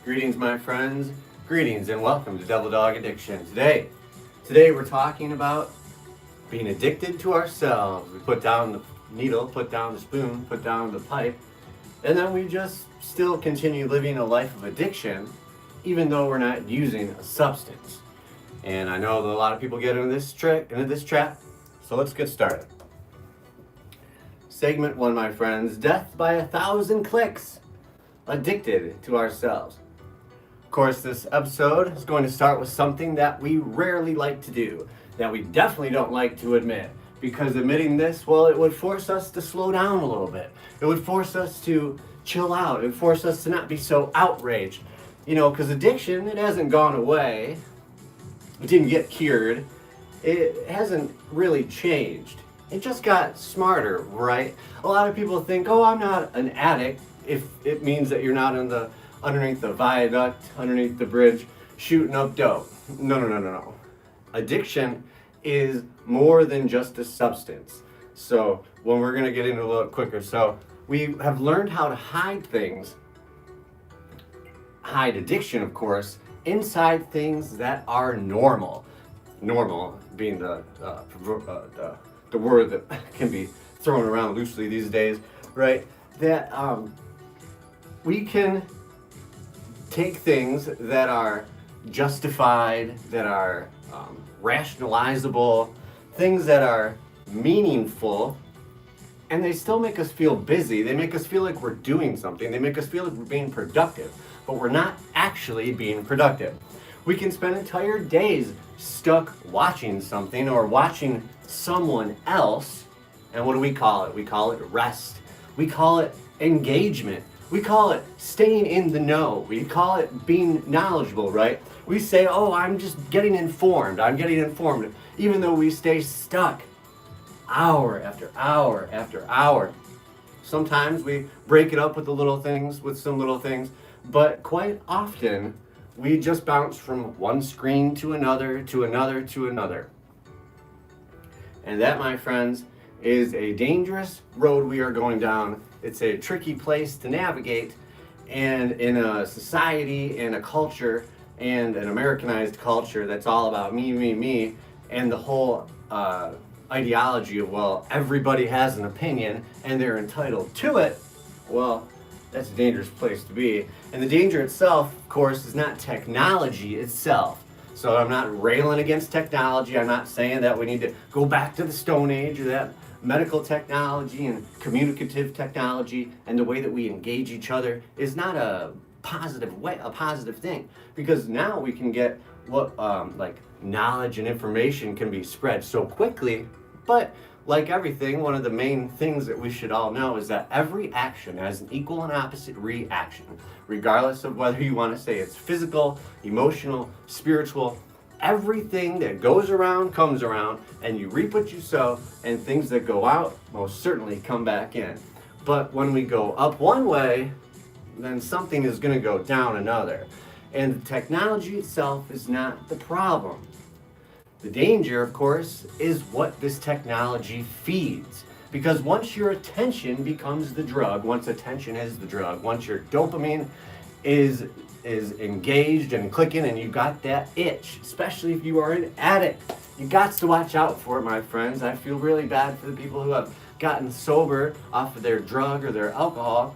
Greetings, my friends. Greetings and welcome to Devil Dog Addiction. Today we're talking about being addicted to ourselves. We put down the needle, put down the spoon, put down the pipe, and then we just still continue living a life of addiction, even though we're not using a substance. And I know that a lot of people get into this trap. So let's get started. Segment 1, my friends, death by 1,000 clicks. Addicted to ourselves. Of course, this episode is going to start with something that we rarely like to do, that we definitely don't like to admit, because admitting this, well, it would force us to slow down a little bit. It would force us to chill out. It would force us to not be so outraged. Because addiction, it hasn't gone away. It didn't get cured. It hasn't really changed. It just got smarter, right? A lot of people think, oh, I'm not an addict, if it means that you're not underneath the viaduct, underneath the bridge, shooting up dope. No. Addiction is more than just a substance. So we're going to get into a little quicker. So we have learned how to hide things, hide addiction, of course, inside things that are normal. Normal being the word that can be thrown around loosely these days, right? That we can take things that are justified, that are rationalizable, things that are meaningful, and they still make us feel busy. They make us feel like we're doing something. They make us feel like we're being productive, but we're not actually being productive. We can spend entire days stuck watching something or watching someone else, and what do we call it? We call it rest. We call it engagement. We call it staying in the know. We call it being knowledgeable, right? We say, oh, I'm just getting informed. I'm getting informed, even though we stay stuck hour after hour after hour. Sometimes we break it up with some little things, but quite often we just bounce from one screen to another, to another, to another. And that, my friends, is a dangerous road we are going down. It's a tricky place to navigate, and in a society and a culture and an Americanized culture that's all about me, and the whole ideology of, well, everybody has an opinion and they're entitled to it, well, that's a dangerous place to be. And the danger itself, of course, is not technology itself. So I'm not railing against technology. I'm not saying that we need to go back to the Stone Age or that medical technology and communicative technology and the way that we engage each other is not a positive thing. Because now we can get what knowledge and information can be spread so quickly. But like everything, one of the main things that we should all know is that every action has an equal and opposite reaction, regardless of whether you want to say it's physical, emotional, spiritual. Everything that goes around comes around, and you reap what you sow, and things that go out most certainly come back in. But when we go up one way, then something is going to go down another. And the technology itself is not the problem. The danger, of course, is what this technology feeds. Because once your attention becomes the drug, once attention is the drug, once your dopamine is engaged and clicking and you got that itch, especially if you are an addict, you got to watch out for it, my friends. I feel really bad for the people who have gotten sober off of their drug or their alcohol,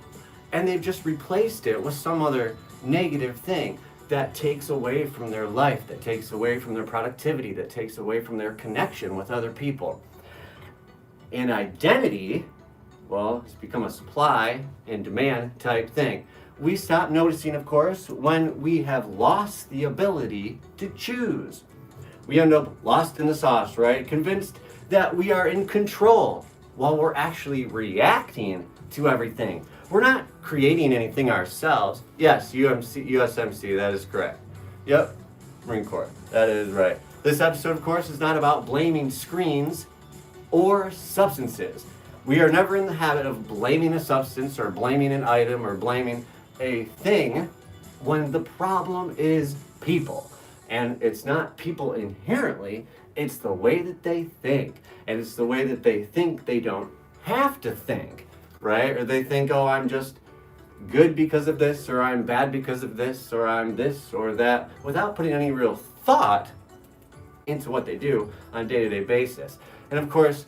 and they've just replaced it with some other negative thing that takes away from their life, that takes away from their productivity, that takes away from their connection with other people. And identity, well, it's become a supply and demand type thing. We stop noticing, of course, when we have lost the ability to choose. We end up lost in the sauce, right? Convinced that we are in control while we're actually reacting to everything. We're not creating anything ourselves. Yes, USMC, that is correct. Yep, Marine Corps, that is right. This episode, of course, is not about blaming screens or substances. We are never in the habit of blaming a substance or blaming an item or blaming a thing when the problem is people. And it's not people inherently, it's the way that they think. And it's the way that they think they don't have to think, right? Or they think, oh, I'm just good because of this, or I'm bad because of this, or I'm this or that, without putting any real thought into what they do on a day-to-day basis. And of course,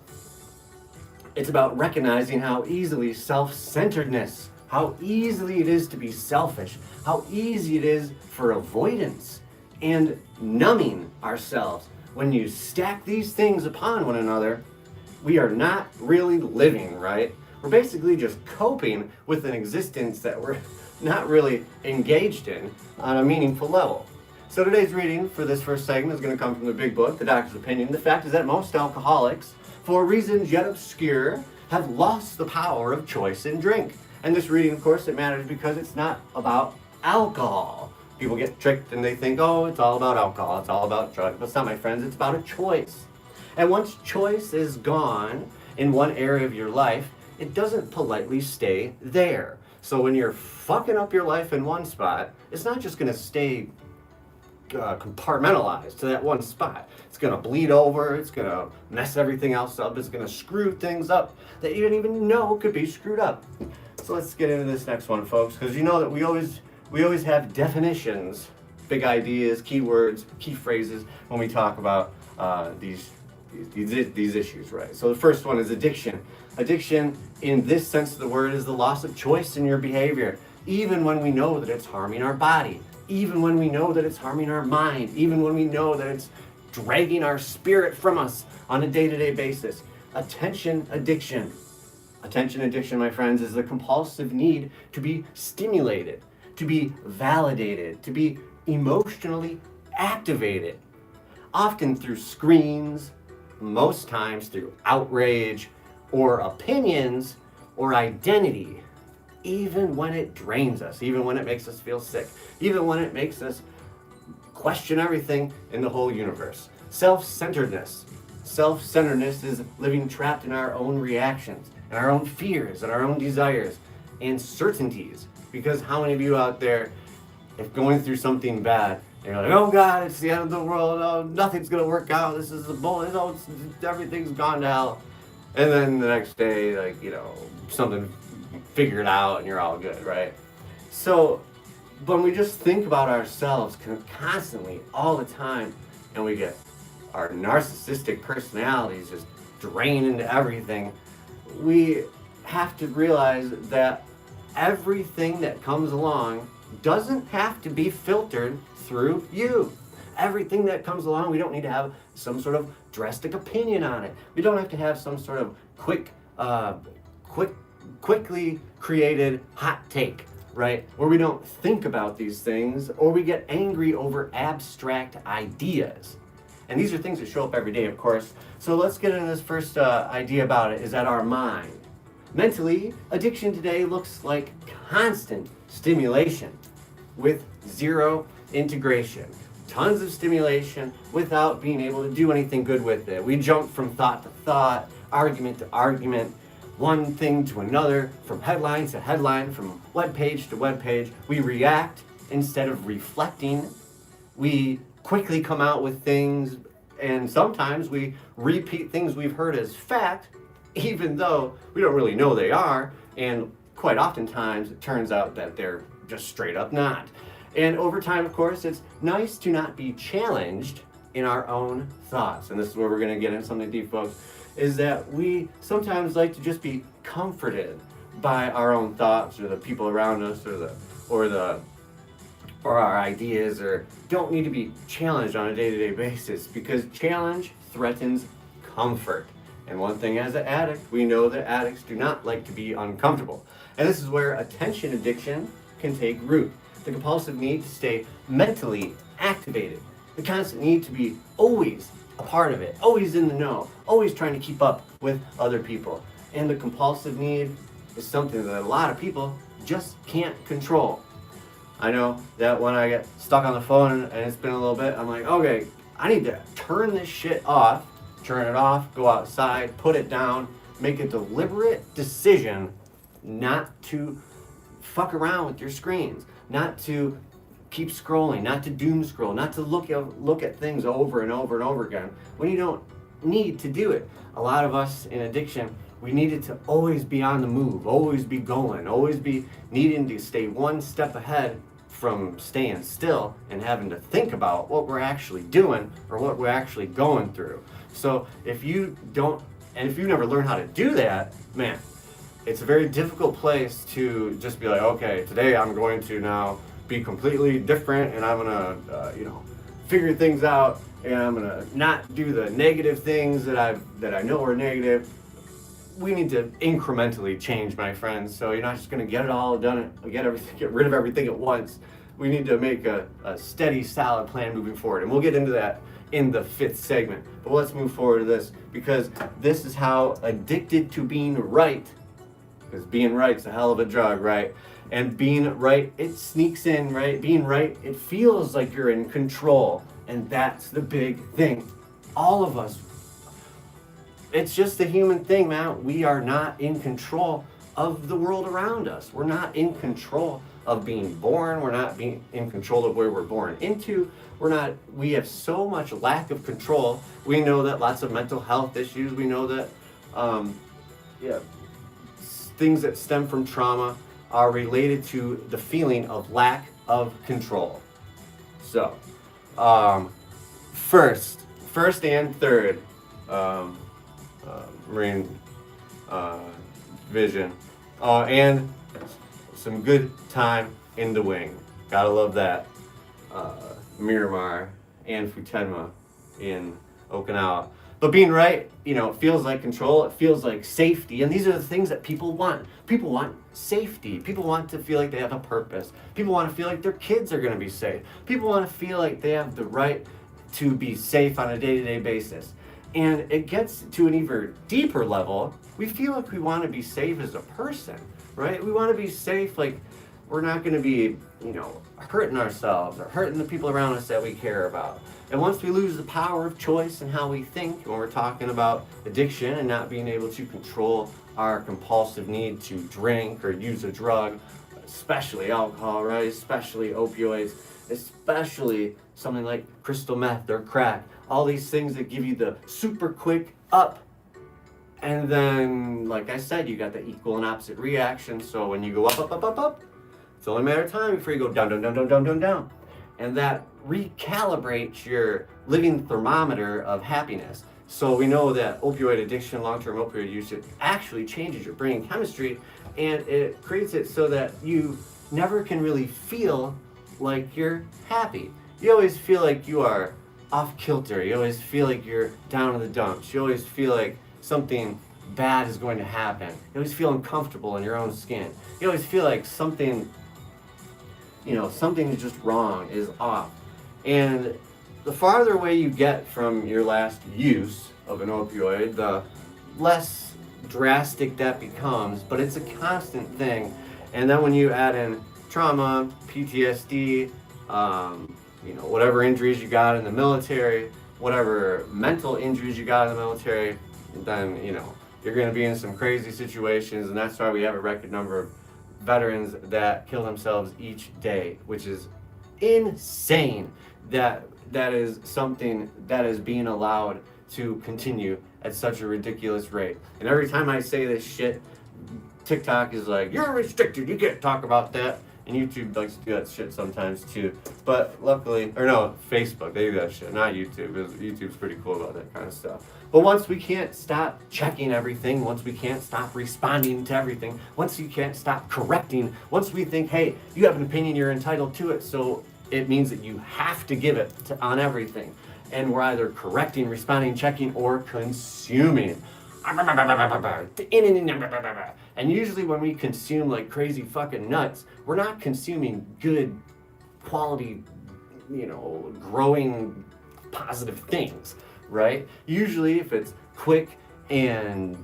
it's about recognizing how easily self-centeredness, how easily it is to be selfish, how easy it is for avoidance and numbing ourselves. When you stack these things upon one another, we are not really living, right? We're basically just coping with an existence that we're not really engaged in on a meaningful level. So today's reading for this first segment is going to come from the big book, The Doctor's Opinion. The fact is that most alcoholics, for reasons yet obscure, have lost the power of choice in drink. And this reading, of course, it matters because it's not about alcohol. People get tricked and they think, oh, it's all about alcohol, it's all about drugs. But it's not, my friends, it's about a choice. And once choice is gone in one area of your life, it doesn't politely stay there. So when you're fucking up your life in one spot, it's not just going to stay compartmentalized to that one spot. It's going to bleed over, it's going to mess everything else up, it's going to screw things up that you didn't even know could be screwed up. So let's get into this next one, folks, because you know that we always have definitions, big ideas, keywords, key phrases when we talk about these issues, right? So the first one is addiction. Addiction, in this sense of the word, is the loss of choice in your behavior, even when we know that it's harming our body, even when we know that it's harming our mind, even when we know that it's dragging our spirit from us on a day-to-day basis. Attention addiction. Attention addiction, my friends, is the compulsive need to be stimulated, to be validated, to be emotionally activated, often through screens, most times through outrage or opinions or identity, even when it drains us, even when it makes us feel sick, even when it makes us question everything in the whole universe. Self-centeredness. Self-centeredness is living trapped in our own reactions, and our own fears, and our own desires, and certainties. Because how many of you out there, if going through something bad, and you're like, oh God, it's the end of the world, oh, nothing's gonna work out, this is the bull, oh, everything's gone to hell. And then the next day, like, something figured out and you're all good, right? So when we just think about ourselves constantly, all the time, and we get our narcissistic personalities just drain into everything, we have to realize that everything that comes along doesn't have to be filtered through you. Everything that comes along, we don't need to have some sort of drastic opinion on it. We don't have to have some sort of quickly created hot take, right? Where we don't think about these things, or we get angry over abstract ideas. And these are things that show up every day, of course. So let's get into this first idea about it, is that our mind. Mentally, addiction today looks like constant stimulation with zero integration. Tons of stimulation without being able to do anything good with it. We jump from thought to thought, argument to argument, one thing to another, from headline to headline, from web page to web page. We react instead of reflecting. We quickly come out with things, and sometimes we repeat things we've heard as fact, even though we don't really know they are, and quite oftentimes it turns out that they're just straight up not. And over time, of course, it's nice to not be challenged in our own thoughts. And this is where we're going to get into something deep, folks, is that we sometimes like to just be comforted by our own thoughts, or the people around us, or our ideas, or don't need to be challenged on a day-to-day basis, because challenge threatens comfort. And one thing, as an addict, we know that addicts do not like to be uncomfortable. And this is where attention addiction can take root. The compulsive need to stay mentally activated. The constant need to be always a part of it, always in the know, always trying to keep up with other people. And the compulsive need is something that a lot of people just can't control. I know that when I get stuck on the phone and it's been a little bit, I'm like, okay, I need to turn this shit off, turn it off, go outside, put it down, make a deliberate decision not to fuck around with your screens, not to keep scrolling, not to doom scroll, not to look at things over and over and over again when you don't need to do it. A lot of us in addiction, We needed to always be on the move, always be going, always be needing to stay one step ahead from staying still and having to think about what we're actually doing or what we're actually going through. So if you don't, and if you never learn how to do that, man, it's a very difficult place to just be like, okay, today I'm going to now be completely different and I'm gonna, figure things out and I'm gonna not do the negative things that I know are negative. We need to incrementally change, my friends. So you're not just gonna get it all done, get rid of everything at once. We need to make a steady, solid plan moving forward, and we'll get into that in the 5th segment. But let's move forward to this, because this is how addicted to being right, because being right's a hell of a drug, right? And being right, it sneaks in, right? Being right, it feels like you're in control, and that's the big thing. All of us, it's just a human thing, man. We are not in control of the world around us. We're not in control of being born. We're not being in control of where we're born into. We have so much lack of control. We know that lots of mental health issues, we know that things that stem from trauma are related to the feeling of lack of control. So, first and third Marine vision, and some good time in the wing. Gotta love that. Miramar and Futenma in Okinawa. But being right, it feels like control, it feels like safety, and these are the things that people want. People want safety. People want to feel like they have a purpose. People want to feel like their kids are going to be safe. People want to feel like they have the right to be safe on a day-to-day basis. And it gets to an even deeper level. We feel like we want to be safe as a person, right? We want to be safe, like we're not going to be, hurting ourselves or hurting the people around us that we care about. And once we lose the power of choice in how we think, when we're talking about addiction and not being able to control our compulsive need to drink or use a drug, especially alcohol, right? Especially opioids, especially something like crystal meth or crack, all these things that give you the super quick up. And then, like I said, you got the equal and opposite reaction. So when you go up, up, up, up, up, it's only a matter of time before you go down, down, down, down, down, down, down. And that recalibrates your living thermometer of happiness. So we know that opioid addiction, long-term opioid use, it actually changes your brain chemistry, and it creates it so that you never can really feel like you're happy. You always feel like you are off kilter. You always feel like you're down in the dumps. You always feel like something bad is going to happen. You always feel uncomfortable in your own skin. You always feel like something is just wrong, is off. And the farther away you get from your last use of an opioid, the less drastic that becomes, but it's a constant thing. And then when you add in trauma, PTSD, whatever injuries you got in the military, whatever mental injuries you got in the military, then, you're going to be in some crazy situations. And that's why we have a record number of veterans that kill themselves each day, which is insane. That is something that is being allowed to continue at such a ridiculous rate. And every time I say this shit, TikTok is like, you're restricted, you can't talk about that. And YouTube likes to do that shit sometimes too. But luckily, Facebook, they do that shit, not YouTube, because YouTube's pretty cool about that kind of stuff. But once we can't stop checking everything, once we can't stop responding to everything, once you can't stop correcting, once we think, hey, you have an opinion, you're entitled to it, so it means that you have to give it on everything. And we're either correcting, responding, checking, or consuming. And usually when we consume like crazy fucking nuts, we're not consuming good quality, growing positive things, right? Usually if it's quick and,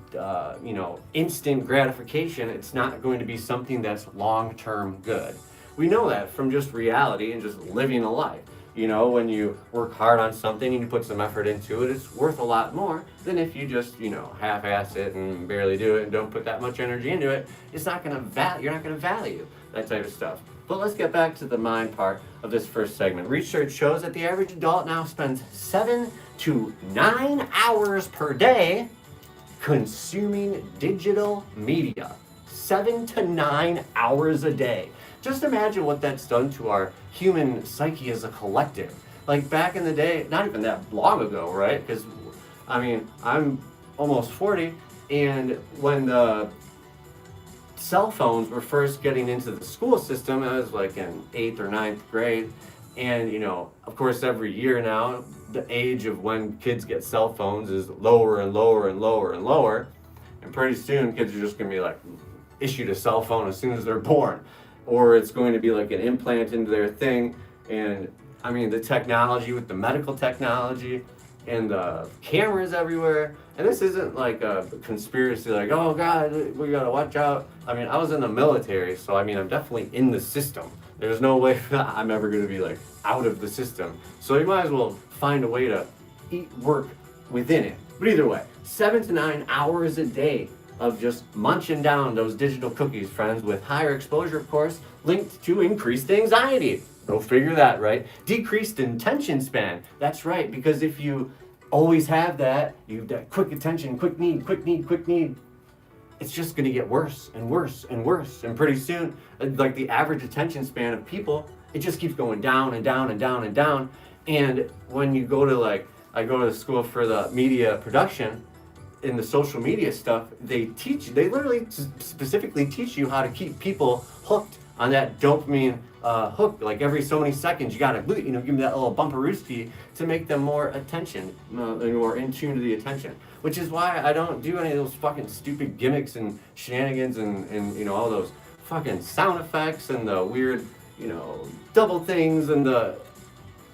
instant gratification, it's not going to be something that's long-term good. We know that from just reality and just living a life. When you work hard on something and you put some effort into it, it's worth a lot more than if you just, half-ass it and barely do it and don't put that much energy into it. You're not going to value that type of stuff. But let's get back to the mind part of this first segment. Research shows that the average adult now spends 7 to 9 hours per day consuming digital media 7 to 9 hours a day. Just imagine what that's done to our human psyche as a collective. Like back in the day, not even that long ago, right? Because, I mean, I'm almost 40, and when the cell phones were first getting into the school system, I was like in 8th or 9th grade. And, you know, of course, every year now, the age of when kids get cell phones is lower and lower and lower and lower. And pretty soon, kids are just going to be like issued a cell phone as soon as they're born. Or it's going to be like an implant into their thing. And I mean, the technology with the medical technology and the cameras everywhere. And this isn't like a conspiracy, like, oh God, we gotta watch out. I mean, I was in the military, so I mean, I'm definitely in the system. There's no way I'm ever gonna be like out of the system. So you might as well find a way to work within it. But either way, 7 to 9 hours a day of just munching down those digital cookies, friends, with higher exposure, of course, linked to increased anxiety. Go figure that, right? Decreased attention span. That's right, because if you always have that quick attention, quick need, it's just going to get worse and worse and worse. And pretty soon, like the average attention span of people, it just keeps going down and down and down and down. And when you go to I go to school for the media production, in the social media stuff, they literally specifically teach you how to keep people hooked on that dopamine hook. Like every so many seconds, you gotta, give them that little bumperooski to make them more attention, more in tune to the attention. Which is why I don't do any of those fucking stupid gimmicks and shenanigans and all those fucking sound effects and the weird, double things and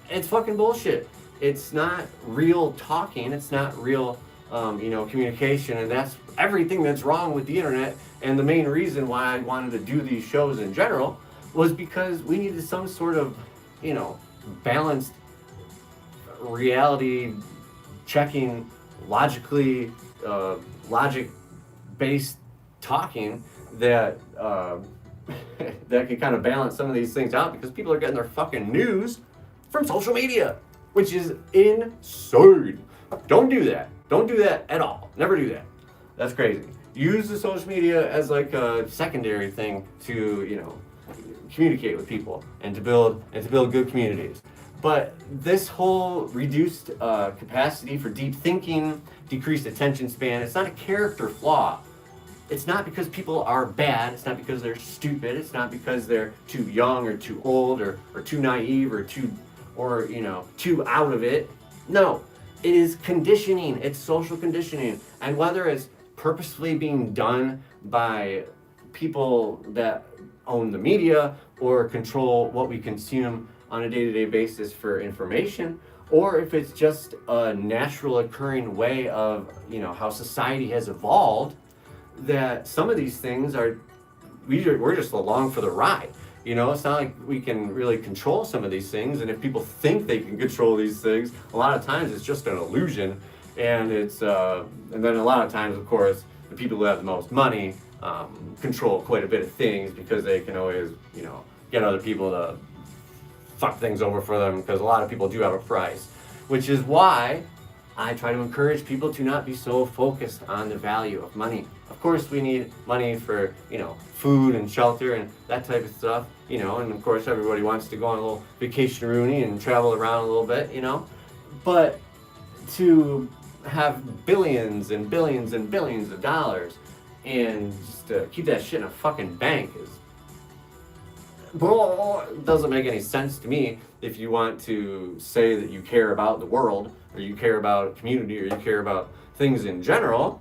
it's fucking bullshit. It's not real talking. It's not real communication, and that's everything that's wrong with the internet. And the main reason why I wanted to do these shows in general was because we needed some sort of, balanced reality checking, logic-based talking that that can kind of balance some of these things out, because people are getting their fucking news from social media, which is insane. Don't do that. Don't do that at all. Never do that. That's crazy. Use the social media as like a secondary thing to, communicate with people and to build good communities. But this whole reduced capacity for deep thinking, decreased attention span, it's not a character flaw. It's not because people are bad. It's not because they're stupid. It's not because they're too young or too old or too naive or too out of it. No. It is conditioning. It's social conditioning. And whether it's purposefully being done by people that own the media or control what we consume on a day-to-day basis for information, or if it's just a natural occurring way of, how society has evolved, that some of these things we're just along for the ride. It's not like we can really control some of these things, and if people think they can control these things, a lot of times it's just an illusion, and it's and then a lot of times, of course, the people who have the most money control quite a bit of things, because they can always, get other people to fuck things over for them, because a lot of people do have a price, which is why I try to encourage people to not be so focused on the value of money. Of course, we need money for, food and shelter and that type of stuff, and of course everybody wants to go on a little vacation-rooney and travel around a little bit, but to have billions and billions and billions of dollars and just to keep that shit in a fucking bank doesn't make any sense to me if you want to say that you care about the world, or you care about community, or you care about things in general.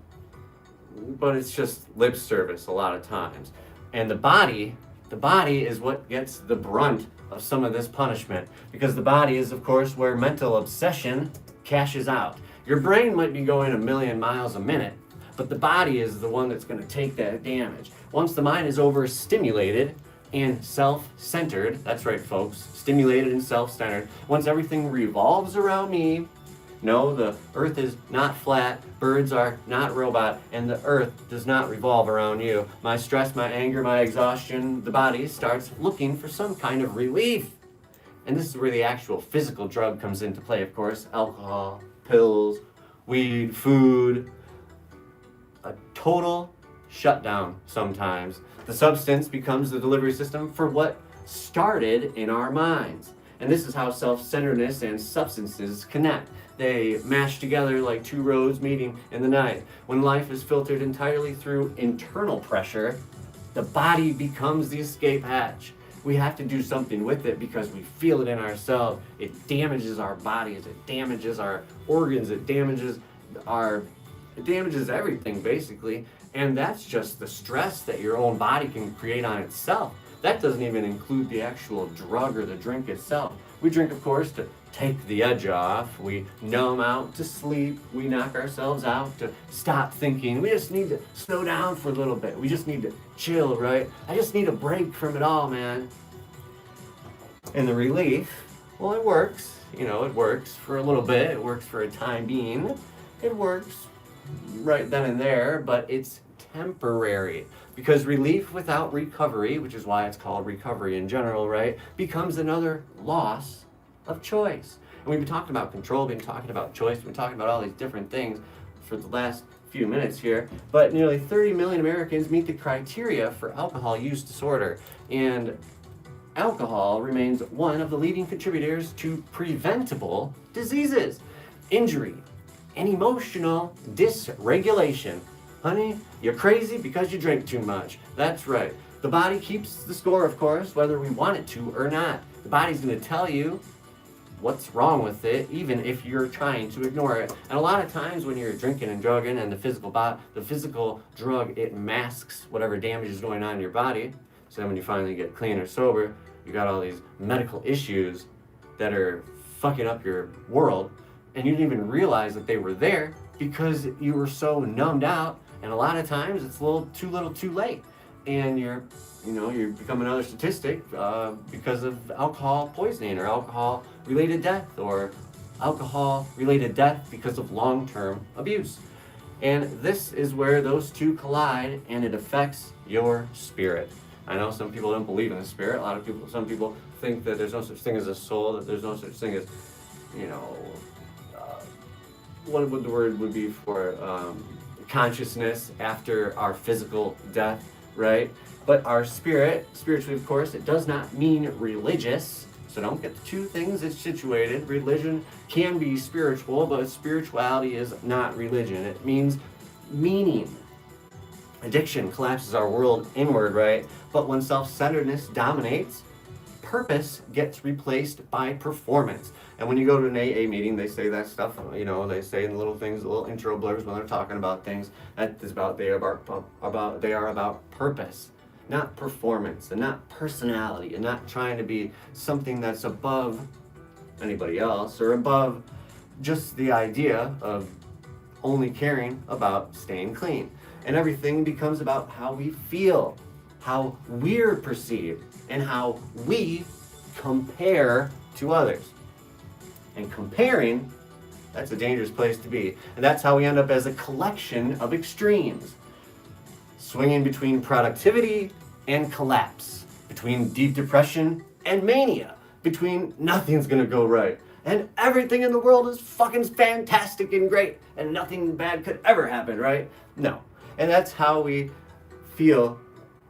But it's just lip service a lot of times. And the body is what gets the brunt of some of this punishment, because the body is, of course, where mental obsession cashes out. Your brain might be going 1,000,000 miles a minute, but the body is the one that's going to take that damage. Once the mind is overstimulated and self-centered, that's right, folks, stimulated and self-centered, once everything revolves around me. No, the earth is not flat, birds are not robot, and the earth does not revolve around you. My stress, my anger, my exhaustion, the body starts looking for some kind of relief. And this is where the actual physical drug comes into play, of course. Alcohol, pills, weed, food. a total shutdown sometimes. The substance becomes the delivery system for what started in our minds. And this is how self-centeredness and substances connect. They mash together like two roads meeting in the night. When life is filtered entirely through internal pressure, the body becomes the escape hatch. We have to do something with it because we feel it in ourselves. It damages our bodies, it damages our organs, it damages everything basically. And that's just the stress that your own body can create on itself. That doesn't even include the actual drug or the drink itself. We drink, of course, to take the edge off. We numb out to sleep. We knock ourselves out to stop thinking. We just need to slow down for a little bit. We just need to chill, right? I just need a break from it all, man. And the relief, well, it works. You know, it works for a little bit. It works for a time being. It works right then and there, but it's temporary. Because relief without recovery, which is why it's called recovery in general, right, becomes another loss of choice. And we've been talking about control, we've been talking about choice, we've been talking about all these different things for the last few minutes here. But nearly 30 million Americans meet the criteria for alcohol use disorder. And alcohol remains one of the leading contributors to preventable diseases, injury, and emotional dysregulation. Honey, you're crazy because you drink too much. That's right. The body keeps the score, of course, whether we want it to or not. The body's going to tell you what's wrong with it, even if you're trying to ignore it. And a lot of times when you're drinking and drugging and the physical drug, it masks whatever damage is going on in your body. So then when you finally get clean or sober, you got all these medical issues that are fucking up your world, and you didn't even realize that they were there because you were so numbed out. And a lot of times it's too little too late. And you become another statistic because of alcohol poisoning or alcohol-related death or alcohol-related death because of long-term abuse. And this is where those two collide and it affects your spirit. I know some people don't believe in the spirit. Some people think that there's no such thing as a soul, that there's no such thing as, what would the word would be for consciousness after our physical death, right? But our spiritually, of course, it does not mean religious. So don't get the two things situated. Religion can be spiritual, but spirituality is not religion. It means meaning. Addiction collapses our world inward, right? But when self-centeredness dominates, purpose gets replaced by performance. And when you go to an AA meeting, they say that stuff, they say in the little things, the little intro blurbs when they're talking about things, they are about purpose, not performance, and not personality, and not trying to be something that's above anybody else, or above just the idea of only caring about staying clean. And everything becomes about how we feel, how we're perceived, and how we compare to others. And comparing, that's a dangerous place to be. And that's how we end up as a collection of extremes. Swinging between productivity and collapse. Between deep depression and mania. Between nothing's gonna go right. And everything in the world is fucking fantastic and great. And nothing bad could ever happen, right? No. And that's how we feel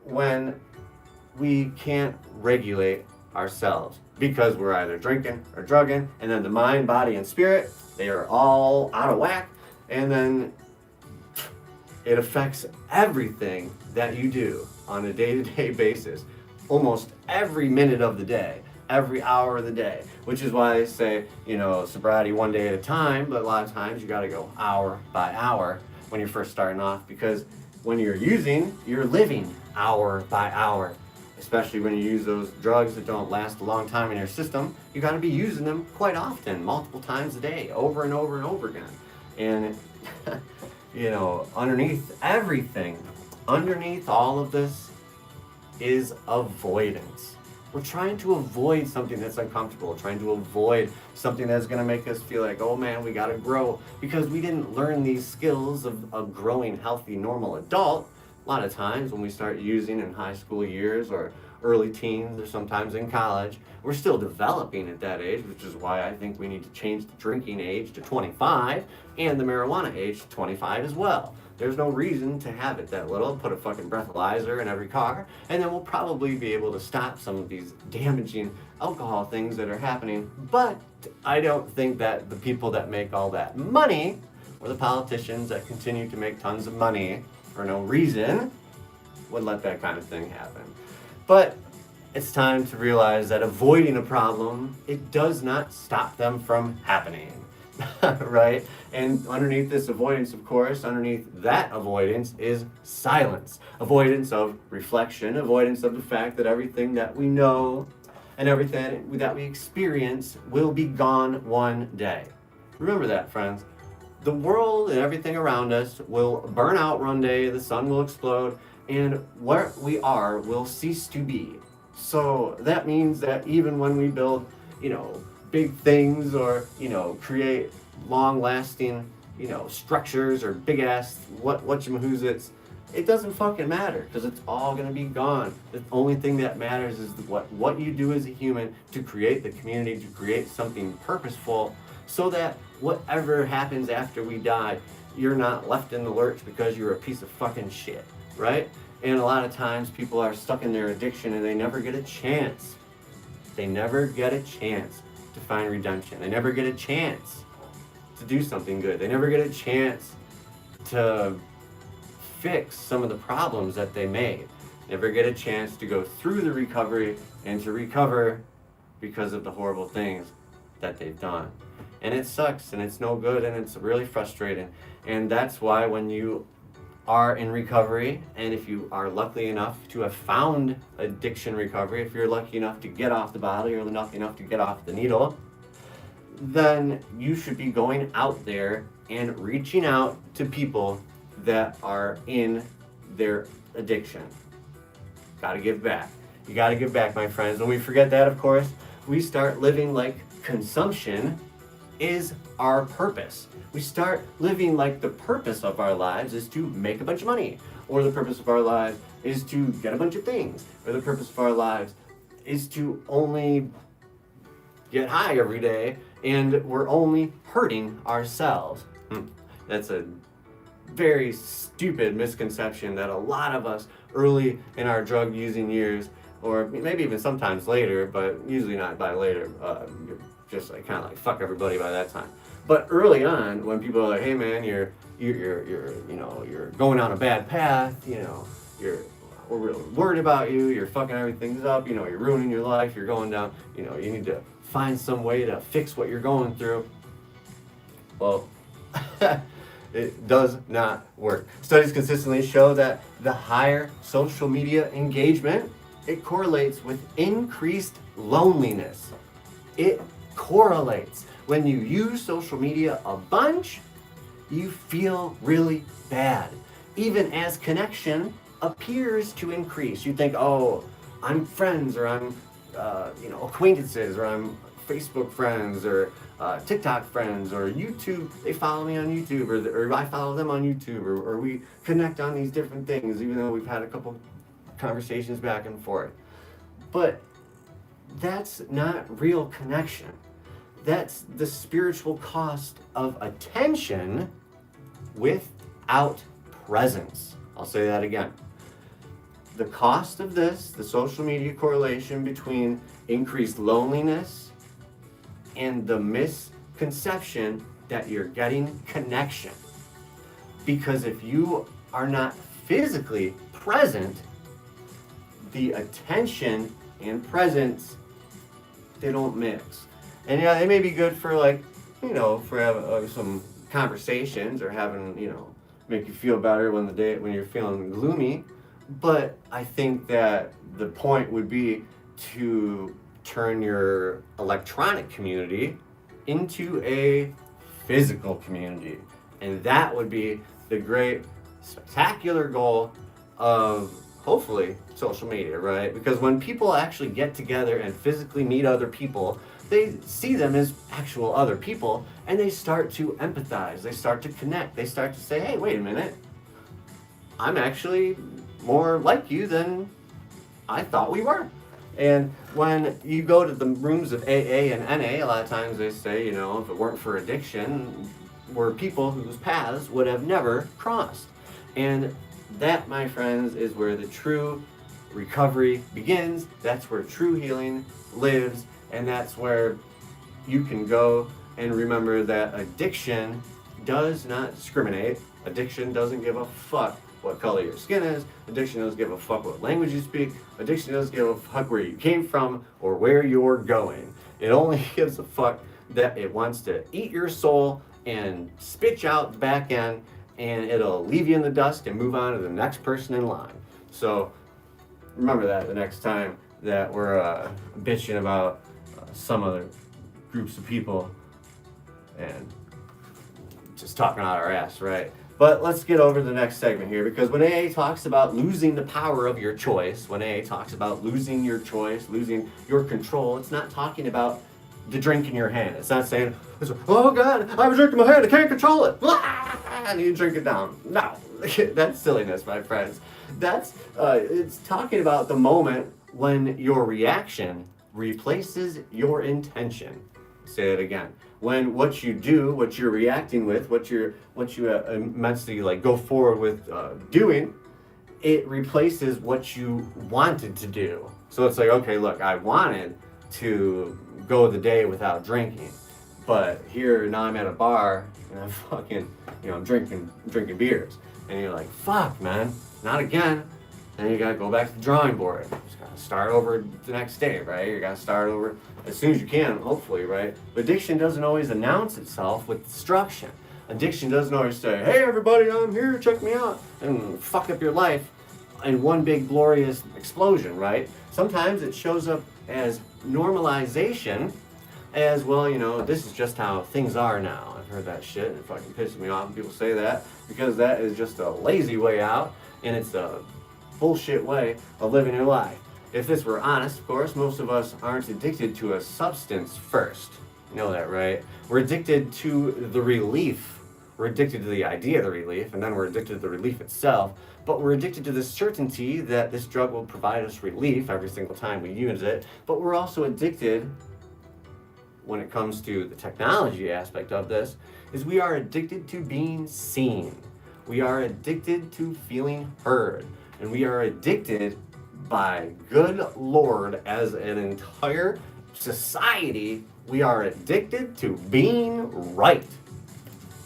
when we can't regulate ourselves. Because we're either drinking or drugging, and then the mind, body, and spirit, they are all out of whack, and then it affects everything that you do on a day-to-day basis, almost every minute of the day, every hour of the day, which is why they say, sobriety one day at a time, but a lot of times you gotta go hour by hour when you're first starting off, because when you're using, you're living hour by hour. Especially when you use those drugs that don't last a long time in your system, you got to be using them quite often, multiple times a day, over and over and over again. And, underneath everything, underneath all of this is avoidance. We're trying to avoid something that's uncomfortable, trying to avoid something that's going to make us feel like, oh man, we got to grow, because we didn't learn these skills of growing healthy, normal adult. A lot of times when we start using in high school years or early teens or sometimes in college, we're still developing at that age, which is why I think we need to change the drinking age to 25 and the marijuana age to 25 as well. There's no reason to have it that little. Put a fucking breathalyzer in every car, and then we'll probably be able to stop some of these damaging alcohol things that are happening. But I don't think that the people that make all that money, or the politicians that continue to make tons of money for no reason, would let that kind of thing happen. But it's time to realize that avoiding a problem, it does not stop them from happening. Right? And underneath this avoidance, of course, underneath that avoidance is silence. Avoidance of reflection, avoidance of the fact that everything that we know and everything that we experience will be gone one day. Remember that, friends. The world and everything around us will burn out one day, the sun will explode, and where we are will cease to be. So that means that even when we build, big things, or, create long-lasting, structures, or big-ass whatchamahoozits, it doesn't fucking matter, because it's all going to be gone. The only thing that matters is what you do as a human to create the community, to create something purposeful, so that whatever happens after we die, you're not left in the lurch because you're a piece of fucking shit, right? And a lot of times people are stuck in their addiction and they never get a chance. They never get a chance to find redemption. They never get a chance to do something good. They never get a chance to fix some of the problems that they made. Never get a chance to go through the recovery and to recover because of the horrible things that they've done. And it sucks, and it's no good, and it's really frustrating. And that's why when you are in recovery, and if you are lucky enough to have found addiction recovery, if you're lucky enough to get off the bottle, you're lucky enough to get off the needle, then you should be going out there and reaching out to people that are in their addiction. Gotta give back. You gotta give back, my friends. When we forget that, of course, we start living like consumption is our purpose. We start living like the purpose of our lives is to make a bunch of money, or the purpose of our lives is to get a bunch of things, or the purpose of our lives is to only get high every day, and we're only hurting ourselves. That's a very stupid misconception that a lot of us early in our drug using years, or maybe even sometimes later, but usually not by later, you're just like kind of like fuck everybody by that time. But early on, when people are like, "Hey man, you're going down a bad path. We're really worried about you. You're fucking everything up. You're ruining your life. You're going down. You need to find some way to fix what you're going through." Well, it does not work. Studies consistently show that the higher social media engagement, it correlates with increased loneliness. It correlates. When you use social media a bunch, you feel really bad. Even as connection appears to increase. You think, oh, I'm friends, or I'm acquaintances, or I'm Facebook friends, or TikTok friends, or YouTube, they follow me on YouTube, or I follow them on YouTube, or we connect on these different things, even though we've had a couple conversations back and forth. But that's not real connection. That's the spiritual cost of attention without presence. I'll say that again. The cost of this, the social media correlation between increased loneliness and the misconception that you're getting connection. Because if you are not physically present, the attention and presence, they don't mix. And yeah, they may be good for for having some conversations, or having, make you feel better when you're feeling gloomy. But I think that the point would be to turn your electronic community into a physical community. And that would be the great, spectacular goal of, hopefully, social media, right? Because when people actually get together and physically meet other people, they see them as actual other people, and they start to empathize, they start to connect, they start to say, hey, wait a minute, I'm actually more like you than I thought we were. And when you go to the rooms of AA and NA, a lot of times they say, if it weren't for addiction, we're people whose paths would have never crossed. And that, my friends, is where the true recovery begins. That's where true healing lives. And that's where you can go and remember that addiction does not discriminate. Addiction doesn't give a fuck what color your skin is. Addiction doesn't give a fuck what language you speak. Addiction doesn't give a fuck where you came from or where you're going. It only gives a fuck that it wants to eat your soul and spit you out the back end, and it'll leave you in the dust and move on to the next person in line. So remember that the next time that we're bitching about some other groups of people and just talking out our ass, right? But let's get over to the next segment here, because when AA talks about losing the power of your choice, when AA talks about losing your choice, losing your control, it's not talking about the drink in your hand. It's not saying, oh God, I have a drink in my hand, I can't control it. And you drink it down. No, that's silliness, my friends. It's talking about the moment when your reaction replaces your intention. Say it again. When what you do, what you're reacting with, what you immensely go forward with doing, it replaces what you wanted to do. So it's like, okay, look, I wanted to go the day without drinking, but here now I'm at a bar and I'm fucking, drinking beers, and you're like, fuck, man, not again. Then you gotta go back to the drawing board. You just gotta start over the next day, right? You gotta start over as soon as you can, hopefully, right? But addiction doesn't always announce itself with destruction. Addiction doesn't always say, hey everybody, I'm here, check me out, and fuck up your life in one big glorious explosion, right? Sometimes it shows up as normalization, as well, this is just how things are now. I've heard that shit, and it fucking pisses me off when people say that, because that is just a lazy way out, and it's a bullshit way of living your life. If this were honest, of course, most of us aren't addicted to a substance first. You know that, right? We're addicted to the relief. We're addicted to the idea of the relief, and then we're addicted to the relief itself. But we're addicted to the certainty that this drug will provide us relief every single time we use it. But we're also addicted, when it comes to the technology aspect of this, is we are addicted to being seen. We are addicted to feeling heard. And we are addicted, by good Lord, as an entire society, we are addicted to being right.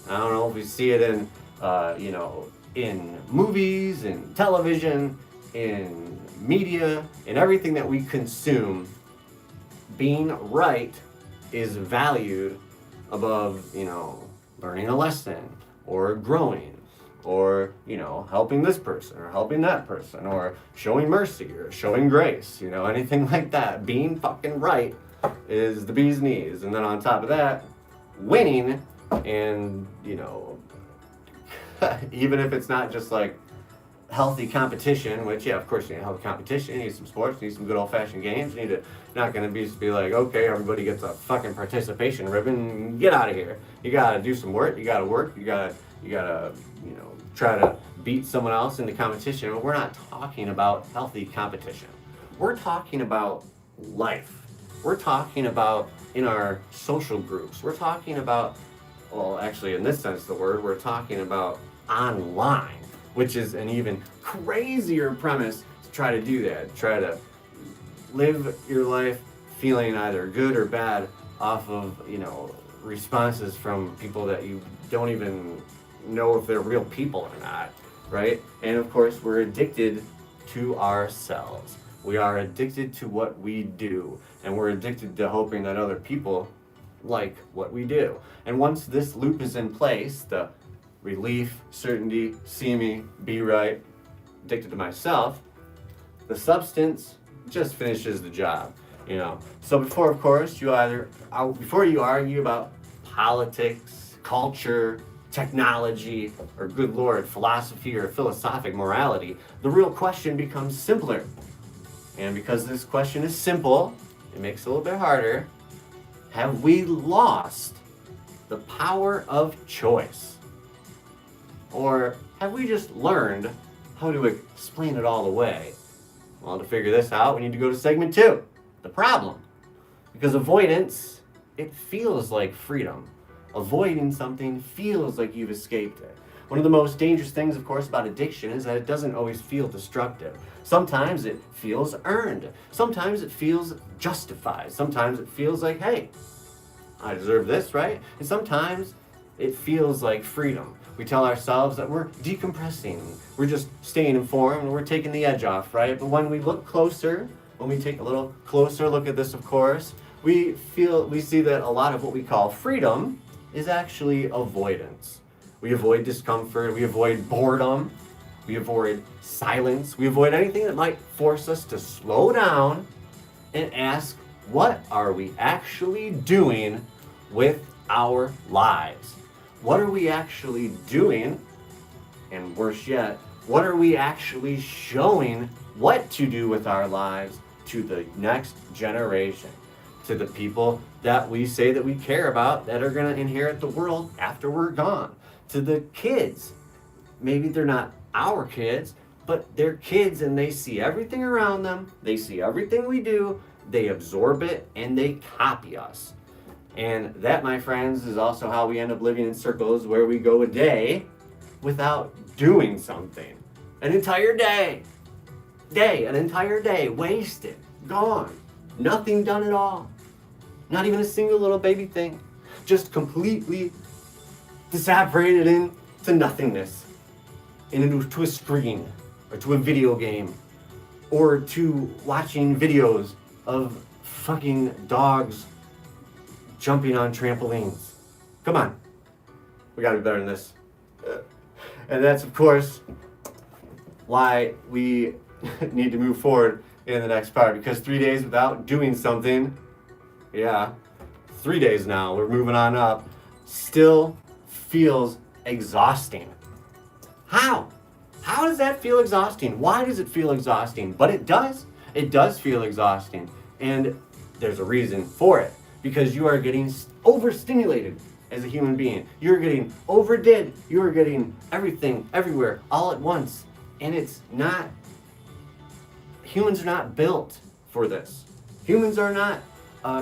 I don't know if we see it in, in movies, in television, in media, in everything that we consume. Being right is valued above, learning a lesson or growing, or helping this person or helping that person, or showing mercy or showing grace, anything like that. Being fucking right is the bee's knees. And then on top of that, winning, and even if it's not just like healthy competition, which of course you need healthy competition, you need some sports, you need some good old-fashioned games, you need to not going to be like, okay, everybody gets a fucking participation ribbon, get out of here. You gotta do some work, you gotta try to beat someone else in the competition. But we're not talking about healthy competition. We're talking about life. We're talking about in our social groups. We're talking about, well, actually in this sense of the word, we're talking about online, which is an even crazier premise to try to do that. Try to live your life feeling either good or bad off of, responses from people that you don't even know if they're real people or not, right? And of course, we're addicted to ourselves. We are addicted to what we do, and we're addicted to hoping that other people like what we do. And once this loop is in place, the relief, certainty, see me, be right, addicted to myself, the substance just finishes the job, So before, of course, before you argue about politics, culture, technology, or good Lord, philosophy or philosophic morality, the real question becomes simpler. And because this question is simple, it makes it a little bit harder. Have we lost the power of choice? Or have we just learned how to explain it all away? Well, to figure this out, we need to go to segment 2, the problem. Because avoidance, it feels like freedom. Avoiding something feels like you've escaped it. One of the most dangerous things, of course, about addiction is that it doesn't always feel destructive. Sometimes it feels earned. Sometimes it feels justified. Sometimes it feels like, hey, I deserve this, right? And sometimes it feels like freedom. We tell ourselves that we're decompressing, we're just staying informed, and we're taking the edge off, right? But when we look closer, when we take a little closer look at this, of course, we see that a lot of what we call freedom is actually avoidance. We avoid discomfort, we avoid boredom, we avoid silence, we avoid anything that might force us to slow down and ask, what are we actually doing with our lives? What are we actually doing? And worse yet, what are we actually showing what to do with our lives to the next generation? To the people that we say that we care about that are going to inherit the world after we're gone. To the kids. Maybe they're not our kids, but they're kids and they see everything around them. They see everything we do. They absorb it and they copy us. And that, my friends, is also how we end up living in circles where we go a day without doing something. An entire day, an entire day, wasted, gone, nothing done at all. Not even a single little baby thing. Just completely disapparated into nothingness. To a screen, or to a video game, or to watching videos of fucking dogs jumping on trampolines. Come on. We gotta be better than this. And that's, of course, why we need to move forward in the next part. Because 3 days without doing something, 3 days now, we're moving on up, still feels exhausting. How? How does that feel exhausting? Why does it feel exhausting? But it does. It does feel exhausting. And there's a reason for it. Because you are getting overstimulated as a human being. You're getting overdid. You are getting everything, everywhere, all at once. And it's not, humans are not built for this. Humans are not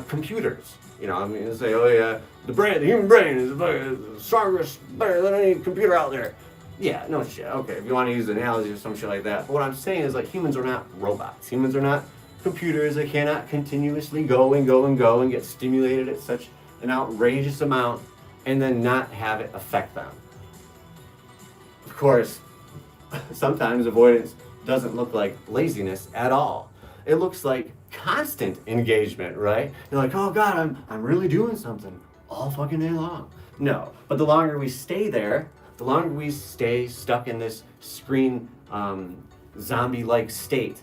computers. You know, I mean, they say, oh yeah, the human brain is the strongest, better than any computer out there. Yeah, no shit. Okay, if you want to use an analogy or some shit like that. But what I'm saying is, like, humans are not robots. Humans are not computers that cannot continuously go and get stimulated at such an outrageous amount and then not have it affect them. Of course, sometimes avoidance doesn't look like laziness at all. It looks like constant engagement, right? You're like, oh God, I'm really doing something all fucking day long. No, but the longer we stay there, the longer we stay stuck in this screen zombie-like state,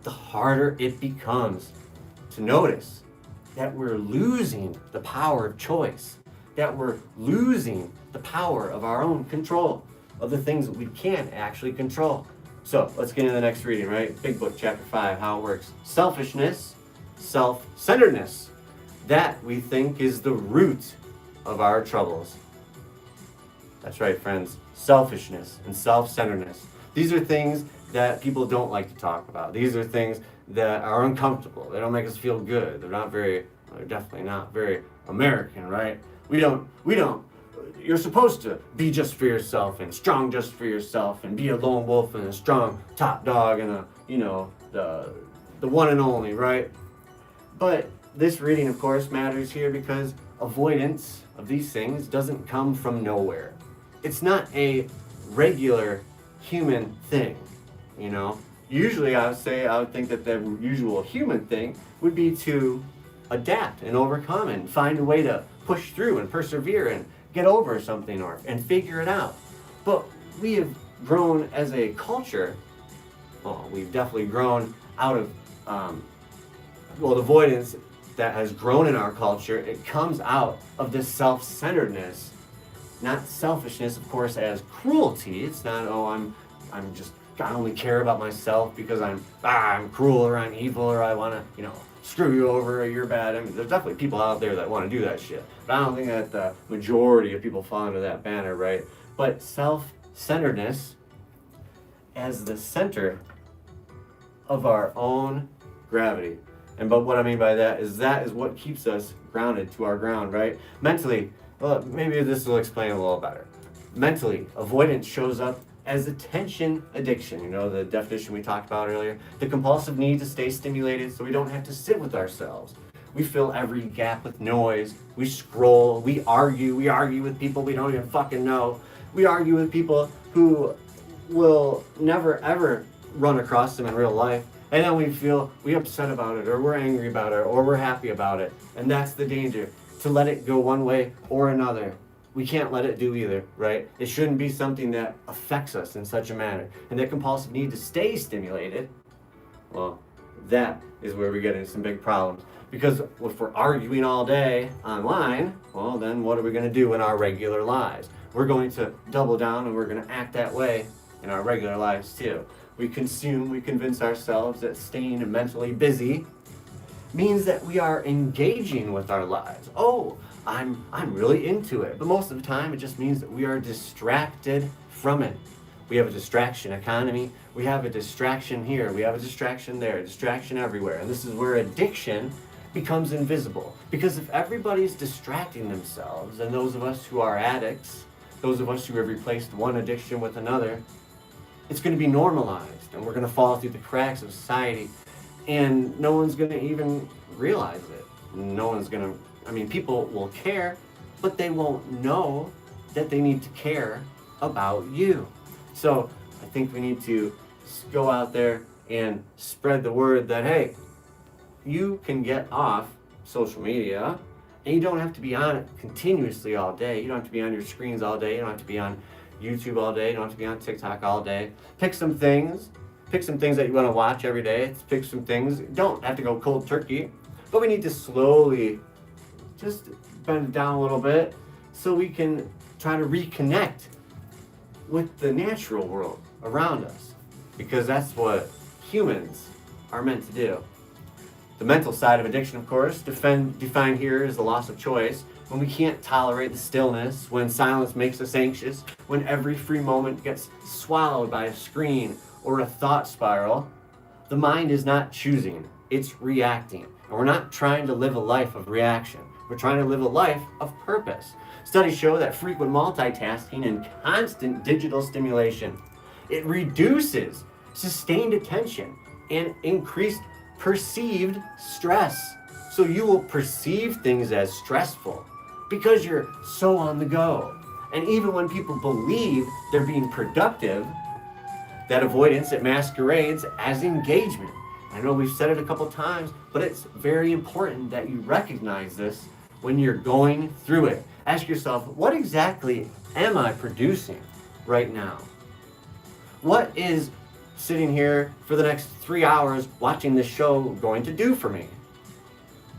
the harder it becomes to notice that we're losing the power of choice, that we're losing the power of our own control, of the things that we can't actually control. So let's get into the next reading, right? Big Book, Chapter 5, how it works. Selfishness, self-centeredness. That, we think, is the root of our troubles. That's right, friends. Selfishness and self-centeredness. These are things that people don't like to talk about. These are things that are uncomfortable. They don't make us feel good. They're definitely not very American, right? We don't, you're supposed to be just for yourself and strong just for yourself and be a lone wolf and a strong top dog and the one and only, right? But this reading, of course, matters here because avoidance of these things doesn't come from nowhere. It's not a regular human thing, you know? Usually I would think that the usual human thing would be to adapt and overcome and find a way to push through and persevere and get over something and figure it out. But we have grown as a culture, we've definitely grown out of, the avoidance that has grown in our culture. It comes out of this self-centeredness, not selfishness, of course, as cruelty. It's not, I only care about myself because I'm cruel or I'm evil or I want to, screw you over or you're bad. I mean, there's definitely people out there that want to do that shit. But I don't think that the majority of people fall under that banner, right? But self-centeredness as the center of our own gravity. But what I mean by that is what keeps us grounded to our ground, right? Mentally, well, maybe this will explain a little better. Mentally, avoidance shows up as attention addiction. You know, the definition we talked about earlier. The compulsive need to stay stimulated so we don't have to sit with ourselves. We fill every gap with noise. We scroll. We argue. We argue with people we don't even fucking know. We argue with people who will never ever run across them in real life. And then we upset about it, or we're angry about it, or we're happy about it. And that's the danger, to let it go one way or another. We can't let it do either, right? It shouldn't be something that affects us in such a manner. And that compulsive need to stay stimulated, well, that is where we get into some big problems. Because if we're arguing all day online, well, then what are we going to do in our regular lives? We're going to double down and we're going to act that way in our regular lives too. We consume, we convince ourselves that staying mentally busy means that we are engaging with our lives. Oh, I'm really into it. But most of the time, it just means that we are distracted from it. We have a distraction economy. We have a distraction here. We have a distraction there. A distraction everywhere. And this is where addiction becomes invisible. Because if everybody's distracting themselves, and those of us who are addicts, those of us who have replaced one addiction with another, it's going to be normalized. And we're going to fall through the cracks of society. And no one's going to even realize it. No one's going to, people will care, but they won't know that they need to care about you. So I think we need to go out there and spread the word that, hey, you can get off social media and you don't have to be on it continuously all day. You don't have to be on your screens all day. You don't have to be on YouTube all day. You don't have to be on TikTok all day. Pick some things that you want to watch every day. Pick some things. Don't have to go cold turkey, but we need to slowly just bend it down a little bit so we can try to reconnect with the natural world around us, because that's what humans are meant to do. The mental side of addiction, of course, defined here as the loss of choice, when we can't tolerate the stillness, when silence makes us anxious, when every free moment gets swallowed by a screen or a thought spiral. The mind is not choosing, it's reacting. And we're not trying to live a life of reaction. We're trying to live a life of purpose. Studies show that frequent multitasking and constant digital stimulation, it reduces sustained attention and increased perceived stress. So you will perceive things as stressful because you're so on the go. And even when people believe they're being productive, that avoidance, it masquerades as engagement. I know we've said it a couple times, but it's very important that you recognize this when you're going through it. Ask yourself, what exactly am I producing right now? What is sitting here for the next 3 hours watching this show going to do for me?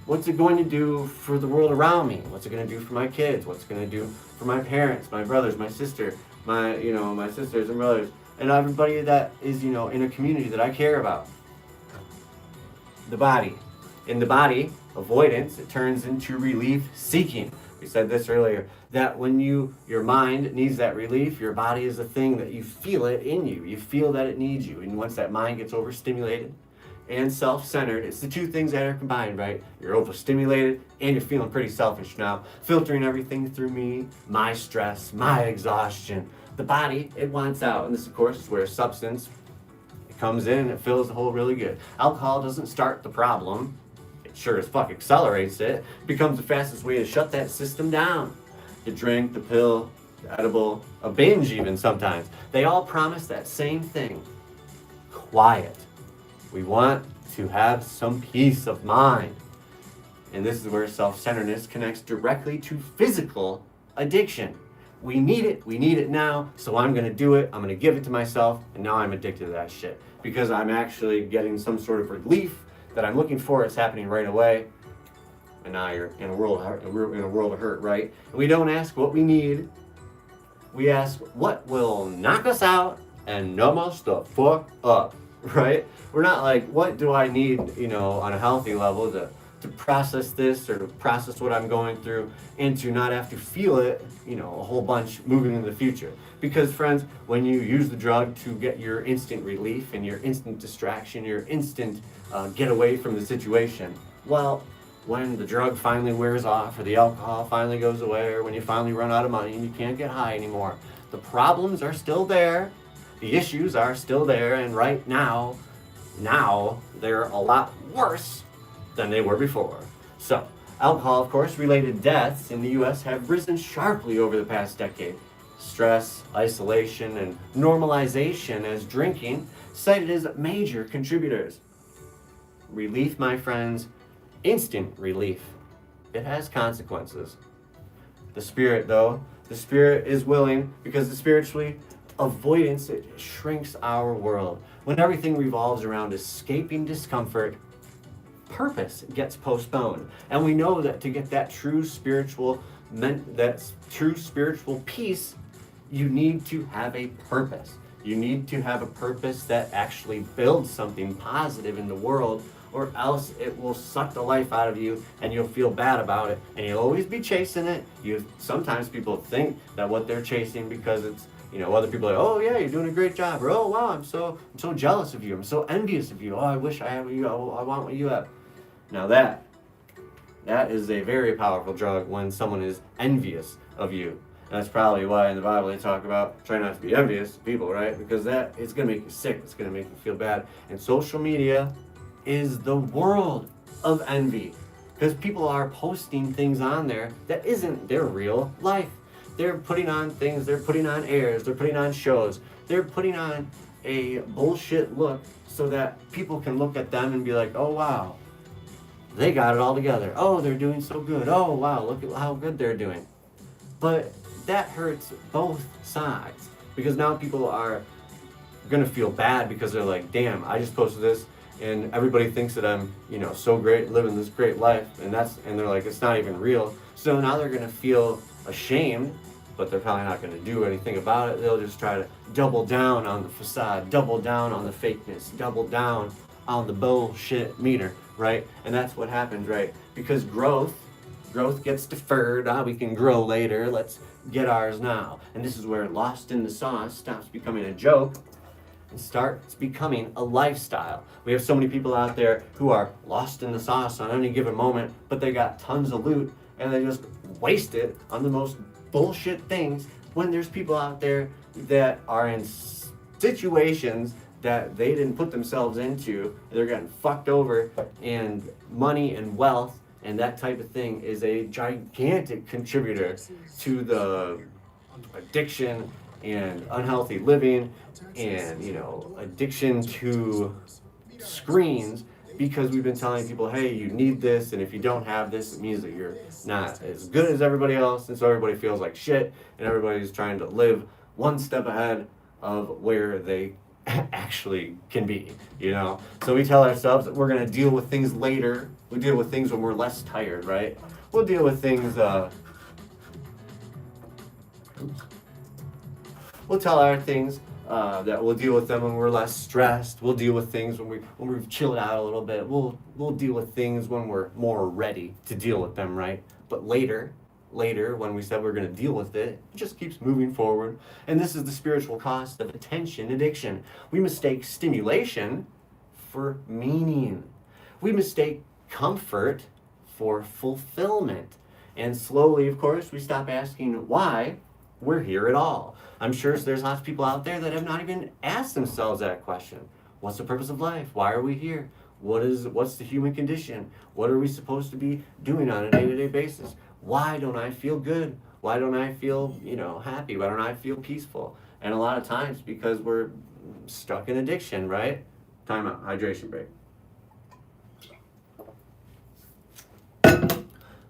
What's it going to do for the world around me? What's it going to do for my kids? What's it going to do for my parents, my brothers, my sister, my sisters and brothers, and everybody that is, in a community that I care about? The body. In the body, avoidance, it turns into relief seeking. We said this earlier, that when your mind needs that relief, your body is the thing that you feel it in you. You feel that it needs you. And once that mind gets overstimulated and self-centered, it's the two things that are combined, right? You're overstimulated and you're feeling pretty selfish now, filtering everything through me, my stress, my exhaustion. The body, it wants out. And this, of course, is where substance comes in and it fills the hole really good. Alcohol doesn't start the problem. It sure as fuck accelerates it. It becomes the fastest way to shut that system down. The drink, the pill, the edible, a binge even sometimes. They all promise that same thing. Quiet. We want to have some peace of mind. And this is where self-centeredness connects directly to physical addiction. We need it now, so I'm going to do it, I'm going to give it to myself, and now I'm addicted to that shit. Because I'm actually getting some sort of relief that I'm looking for, it's happening right away, and now you're in a world of hurt, right? And we don't ask what we need, we ask what will knock us out and numb us the fuck up, right? We're not like, what do I need, on a healthy level to process this or to process what I'm going through and to not have to feel it, a whole bunch moving into the future. Because friends, when you use the drug to get your instant relief and your instant distraction, your instant get away from the situation, well, when the drug finally wears off or the alcohol finally goes away or when you finally run out of money and you can't get high anymore, The problems are still there. The issues are still there. And right now they're a lot worse than they were before. So, alcohol, of course, related deaths in the US have risen sharply over the past decade. Stress, isolation, and normalization as drinking cited as major contributors. Relief, my friends, instant relief. It has consequences. The spirit, though, the spirit is willing because the spiritually avoidance, it shrinks our world. When everything revolves around escaping discomfort, purpose gets postponed. And we know that to get that true spiritual peace, you need to have a purpose. You need to have a purpose that actually builds something positive in the world, or else it will suck the life out of you and you'll feel bad about it and you'll always be chasing it. Sometimes people think that what they're chasing because it's, other people are like, oh yeah, you're doing a great job, or oh wow, I'm so jealous of you, I'm so envious of you, oh I wish I had what you, I want what you have. Now that is a very powerful drug when someone is envious of you. And that's probably why in the Bible they talk about trying not to be envious of people, right? Because it's going to make you sick, it's going to make you feel bad. And social media is the world of envy, because people are posting things on there that isn't their real life. They're putting on things, they're putting on airs, they're putting on shows, they're putting on a bullshit look so that people can look at them and be like, oh wow, they got it all together. Oh, they're doing so good. Oh wow, look at how good they're doing. But that hurts both sides, because now people are gonna feel bad because they're like, damn, I just posted this and everybody thinks that I'm, so great, living this great life, and they're like, it's not even real. So now they're gonna feel ashamed, but they're probably not gonna do anything about it. They'll just try to double down on the facade, double down on the fakeness, double down on the bullshit meter, right? And that's what happens, right? Because growth gets deferred. We can grow later. Let's get ours now. And this is where lost in the sauce stops becoming a joke and starts becoming a lifestyle. We have so many people out there who are lost in the sauce on any given moment, but they got tons of loot and they just waste it on the most bullshit things, when there's people out there that are in situations that they didn't put themselves into. They're getting fucked over, and money and wealth and that type of thing is a gigantic contributor to the addiction and unhealthy living and, addiction to screens, because we've been telling people, hey, you need this, and if you don't have this, it means that you're not as good as everybody else, and so everybody feels like shit, and everybody's trying to live one step ahead of where they actually can be, So we tell ourselves that we're going to deal with things later. We deal with things when we're less tired, right? We'll deal with things, we'll tell our things that we'll deal with them when we're less stressed. We'll deal with things when we've chilled out a little bit. We'll deal with things when we're more ready to deal with them, right? But later, when we said we're going to deal with it, it just keeps moving forward. And this is the spiritual cost of attention addiction. We mistake stimulation for meaning. We mistake comfort for fulfillment. And slowly, of course, we stop asking why we're here at all. I'm sure there's lots of people out there that have not even asked themselves that question. What's the purpose of life? Why are we here? What's the human condition? What are we supposed to be doing on a day-to-day basis? Why don't I feel good? Why don't I feel, happy? Why don't I feel peaceful? And a lot of times because we're stuck in addiction, right? Time out, hydration break.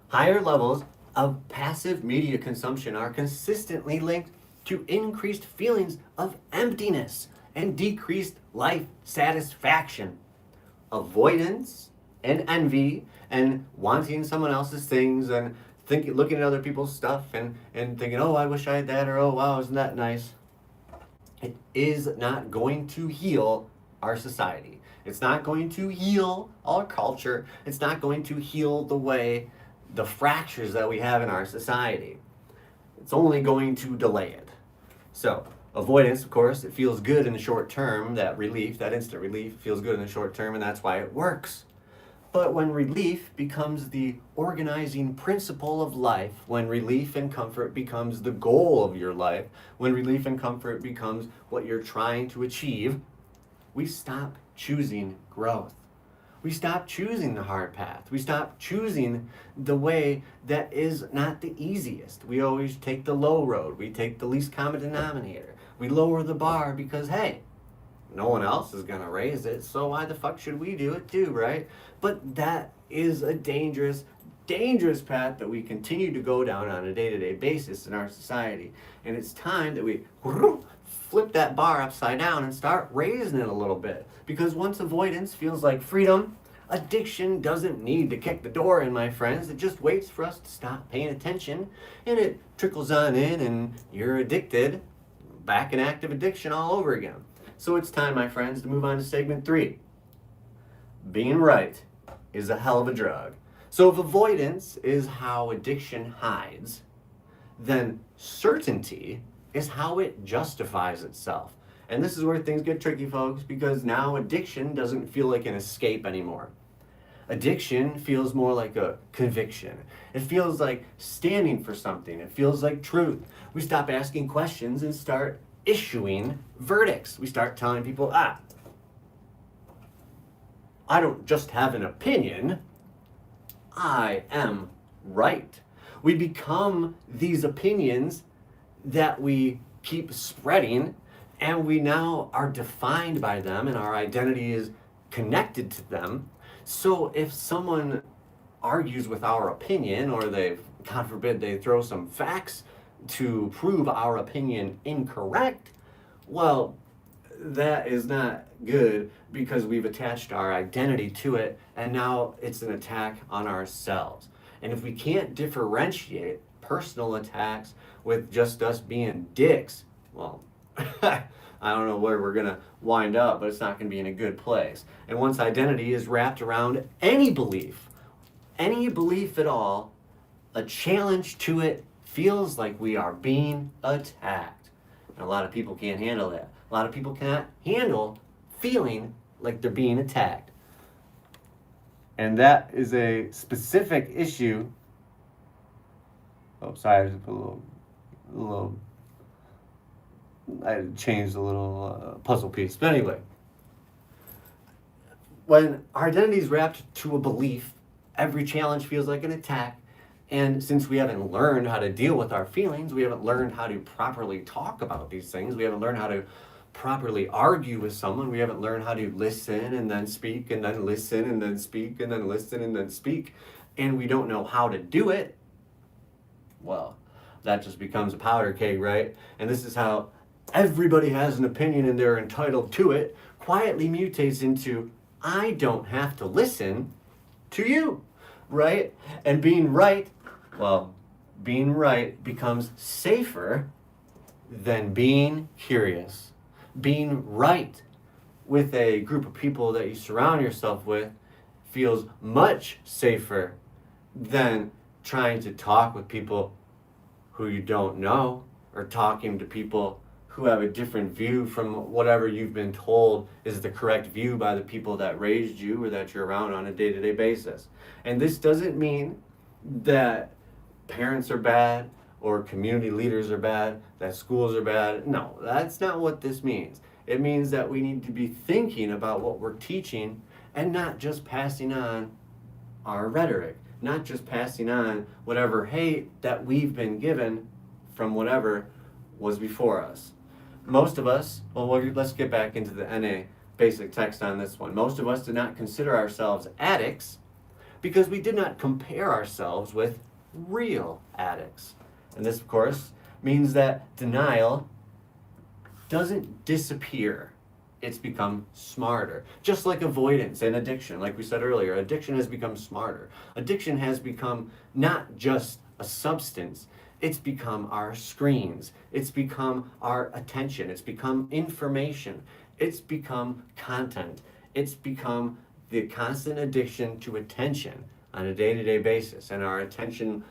Higher levels of passive media consumption are consistently linked to increased feelings of emptiness and decreased life satisfaction. Avoidance and envy and wanting someone else's things and looking at other people's stuff and thinking, oh, I wish I had that, or oh, wow, isn't that nice? It is not going to heal our society. It's not going to heal our culture. It's not going to heal the fractures that we have in our society. It's only going to delay it. So, avoidance, of course, it feels good in the short term. That relief, that instant relief, feels good in the short term, and that's why it works. But when relief becomes the organizing principle of life, when relief and comfort becomes the goal of your life, when relief and comfort becomes what you're trying to achieve, we stop choosing growth. We stop choosing the hard path. We stop choosing the way that is not the easiest. We always take the low road. We take the least common denominator. We lower the bar because, hey, no one else is going to raise it, so why the fuck should we do it too, right? But that is a dangerous, dangerous path that we continue to go down on a day-to-day basis in our society. And it's time that we flip that bar upside down and start raising it a little bit. Because once avoidance feels like freedom, addiction doesn't need to kick the door in, my friends. It just waits for us to stop paying attention, and it trickles on in, and you're addicted, back in active addiction all over again. So it's time, my friends, to move on to segment 3. Being right is a hell of a drug. So if avoidance is how addiction hides, then certainty is how it justifies itself. And this is where things get tricky, folks, because now addiction doesn't feel like an escape anymore. Addiction feels more like a conviction. It feels like standing for something. It feels like truth. We stop asking questions and start issuing verdicts. We start telling people, I don't just have an opinion, I am right. We become these opinions that we keep spreading, and we now are defined by them, and our identity is connected to them. So if someone argues with our opinion, or God forbid, they throw some facts to prove our opinion incorrect, well, that is not good, because we've attached our identity to it, and now it's an attack on ourselves. And if we can't differentiate personal attacks with just us being dicks, well, I don't know where we're going to wind up, but it's not going to be in a good place. And once identity is wrapped around any belief at all, a challenge to it feels like we are being attacked. And a lot of people can't handle that. A lot of people cannot handle feeling like they're being attacked. And that is a specific issue. Oh, sorry, I just put a little I changed a little puzzle piece. But anyway, when our identity is wrapped to a belief, every challenge feels like an attack. And since we haven't learned how to deal with our feelings, we haven't learned how to properly talk about these things, we haven't learned how to properly argue with someone, we haven't learned how to listen and then speak and then listen and then speak and then listen and then speak, and we don't know how to do it, well, that just becomes a powder keg, right? And this is how everybody has an opinion and they're entitled to it, quietly mutates into, I don't have to listen to you, right? And being right becomes safer than being curious. Being right with a group of people that you surround yourself with feels much safer than trying to talk with people who you don't know, or talking to people who have a different view from whatever you've been told is the correct view by the people that raised you or that you're around on a day-to-day basis. And this doesn't mean that parents are bad or community leaders are bad, that schools are bad. No, that's not what this means. It means that we need to be thinking about what we're teaching and not just passing on our rhetoric, not just passing on whatever hate that we've been given from whatever was before us. Most of us, let's get back into the NA basic text on this one. Most of us did not consider ourselves addicts because we did not compare ourselves with real addicts. And this, of course, means that denial doesn't disappear. It's become smarter. Just like avoidance and addiction, like we said earlier, addiction has become smarter. Addiction has become not just a substance, it's become our screens. It's become our attention. It's become information. It's become content. It's become the constant addiction to attention on a day-to-day basis. And our attention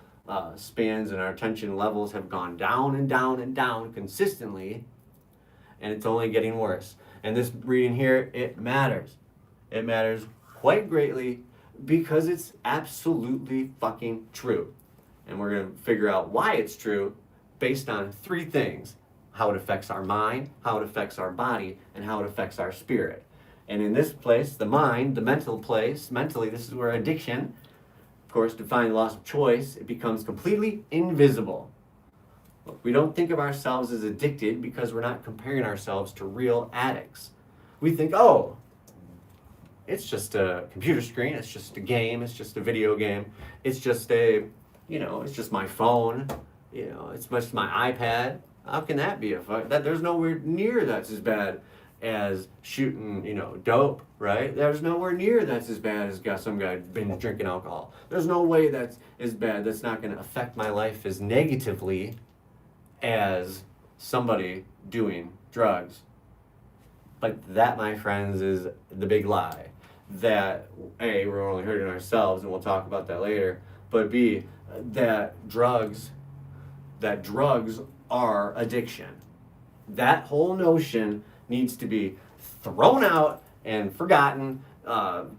spans and our attention levels have gone down and down and down consistently, and it's only getting worse. And this reading here, it matters. It matters quite greatly because it's absolutely fucking true. And we're going to figure out why it's true based on three things: how it affects our mind, how it affects our body, and how it affects our spirit. And in this place, the mind, the mental place, mentally, this is where addiction, of course, defining loss of choice, it becomes completely invisible. We don't think of ourselves as addicted because we're not comparing ourselves to real addicts. We think, oh, it's just a computer screen, it's just a game, it's just a video game, it's just it's just my phone, it's just my iPad. How can that be there's nowhere near that's as bad as shooting, dope, right? There's nowhere near that's as bad as some guy been drinking alcohol. There's no way that's as bad, that's not going to affect my life as negatively as somebody doing drugs. But that, my friends, is the big lie. That A, we're only hurting ourselves, and we'll talk about that later, but B, that drugs are addiction. That whole notion needs to be thrown out and forgotten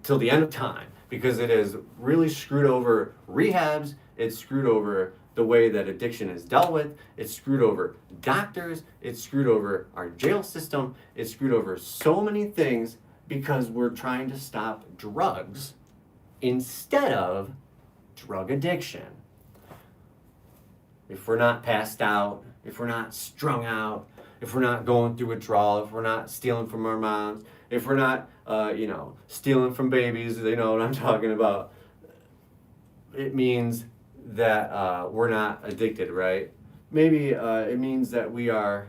till the end of time, because it has really screwed over rehabs, it's screwed over the way that addiction is dealt with, it's screwed over doctors, it's screwed over our jail system, it's screwed over so many things because we're trying to stop drugs instead of drug addiction. If we're not passed out, if we're not strung out, if we're not going through withdrawal, if we're not stealing from our moms, if we're not, stealing from babies, they know what I'm talking about, it means that we're not addicted, right? Maybe it means that we are,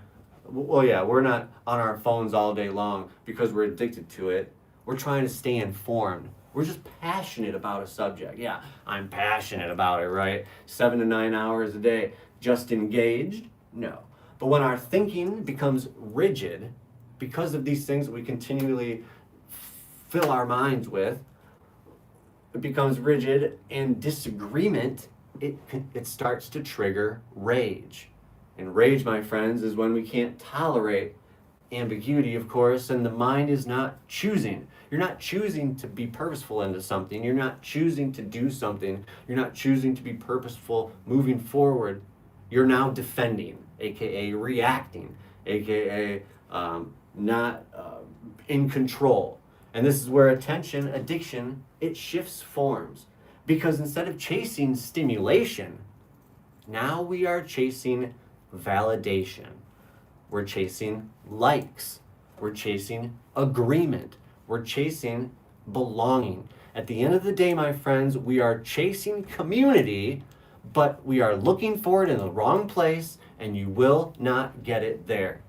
we're not on our phones all day long because we're addicted to it. We're trying to stay informed. We're just passionate about a subject. Yeah, I'm passionate about it, right? 7 to 9 hours a day. Just engaged? No. But when our thinking becomes rigid because of these things that we continually fill our minds with, it becomes rigid, and disagreement, it starts to trigger rage. And rage, my friends, is when we can't tolerate ambiguity, of course, and the mind is not choosing. You're not choosing to be purposeful into something. You're not choosing to do something. You're not choosing to be purposeful moving forward. You're now defending, aka reacting, aka not in control. And this is where attention addiction, it shifts forms. Because instead of chasing stimulation, now we are chasing validation. We're chasing likes. We're chasing agreement. We're chasing belonging. At the end of the day, my friends, we are chasing community, but we are looking for it in the wrong place, and you will not get it there.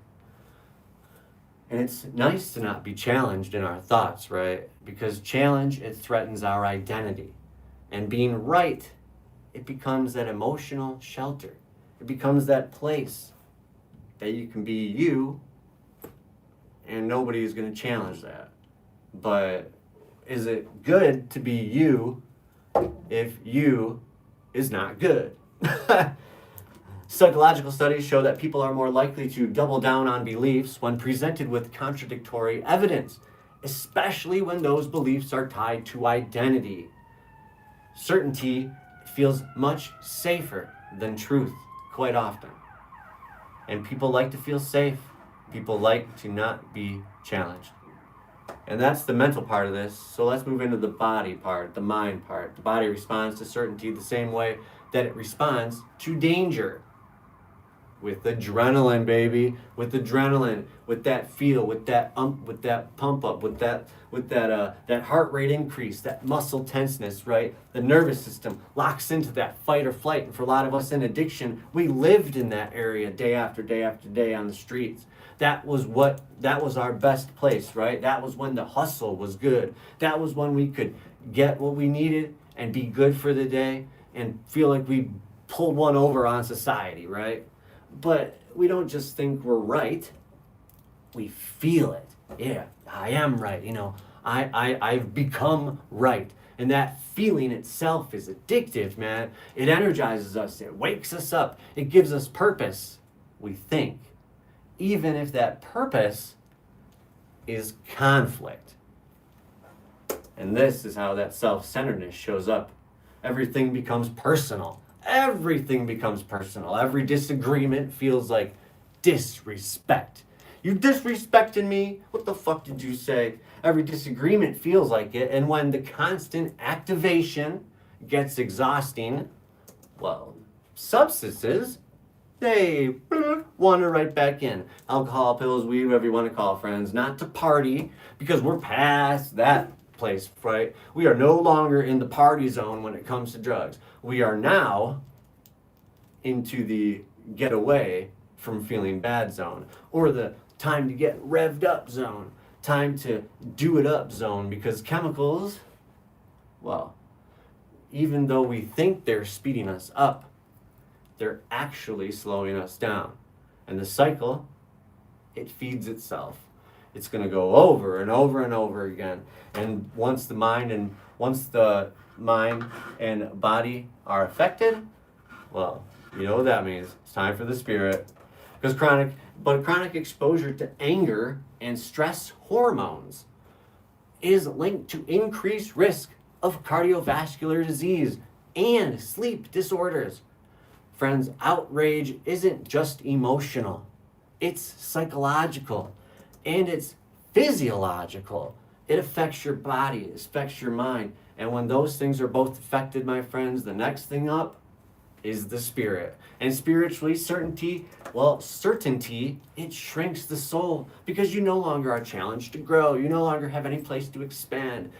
And it's nice to not be challenged in our thoughts, right? Because challenge, it threatens our identity. And being right, it becomes that emotional shelter. It becomes that place that you can be you, and nobody is going to challenge that. But is it good to be you if you is not good? Psychological studies show that people are more likely to double down on beliefs when presented with contradictory evidence, especially when those beliefs are tied to identity. Certainty feels much safer than truth quite often. And people like to feel safe. People like to not be challenged. And that's the mental part of this. So let's move into the body part, the mind part. The body responds to certainty the same way that it responds to danger. With adrenaline, baby. With adrenaline. With that feel, with that with that pump up, with that heart rate increase, that muscle tenseness, right? The nervous system locks into that fight or flight. And for a lot of us in addiction, we lived in that area day after day after day on the streets. That was our best place, right? That was when the hustle was good. That was when we could get what we needed and be good for the day and feel like we pulled one over on society, right? But we don't just think we're right. We feel it. Yeah, I am right. I've become right. And that feeling itself is addictive, man. It energizes us. It wakes us up. It gives us purpose, we think. Even if that purpose is conflict. And this is how that self-centeredness shows up. Everything becomes personal. Everything becomes personal. Every disagreement feels like disrespect. You disrespected me? What the fuck did you say? Every disagreement feels like it. And when the constant activation gets exhausting, well, substances, they wander right back in. Alcohol, pills, weed, whatever you want to call it, friends. Not to party, because we're past that place, right? We are no longer in the party zone when it comes to drugs. We are now into the get away from feeling bad zone, or the time to get revved up zone, time to do it up zone, because chemicals, well, even though we think they're speeding us up, they're actually slowing us down. And the cycle, it feeds itself. It's going to go over and over and over again. And once the mind and body are affected, well, you know what that means. It's time for the spirit. Because chronic exposure to anger and stress hormones is linked to increased risk of cardiovascular disease and sleep disorders. Friends, outrage isn't just emotional. It's psychological and it's physiological. It affects your body, it affects your mind. And when those things are both affected, my friends, the next thing up is the spirit. And spiritually, certainty, it shrinks the soul because you no longer are challenged to grow. You no longer have any place to expand.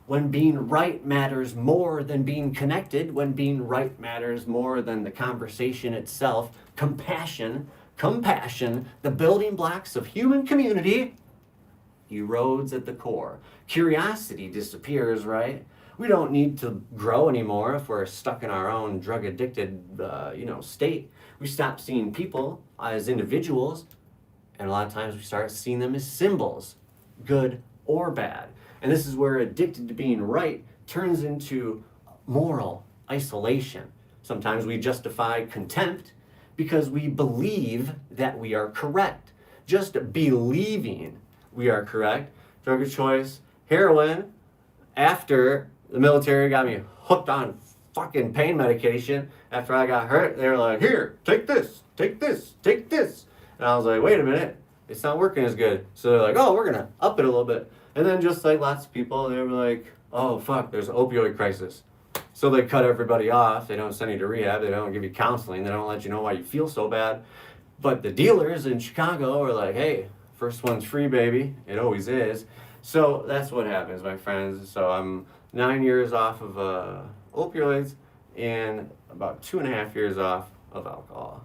When being right matters more than being connected, when being right matters more than the conversation itself, compassion, the building blocks of human community, erodes at the core. Curiosity disappears, right? We don't need to grow anymore if we're stuck in our own drug-addicted, state. We stop seeing people as individuals, and a lot of times we start seeing them as symbols, good or bad. And this is where addicted to being right turns into moral isolation. Sometimes we justify contempt because we believe that we are correct. Just believing we are correct. Drug of choice, heroin, after the military got me hooked on fucking pain medication, after I got hurt, they were like, here, take this. And I was like, wait a minute, it's not working as good. So they're like, oh, we're gonna up it a little bit. And then just like lots of people, they were like, oh fuck, there's an opioid crisis. So they cut everybody off. They don't send you to rehab. They don't give you counseling. They don't let you know why you feel so bad. But the dealers in Chicago are like, hey, first one's free, baby. It always is. So that's what happens, my friends. So I'm 9 years off of opioids and about 2.5 years off of alcohol.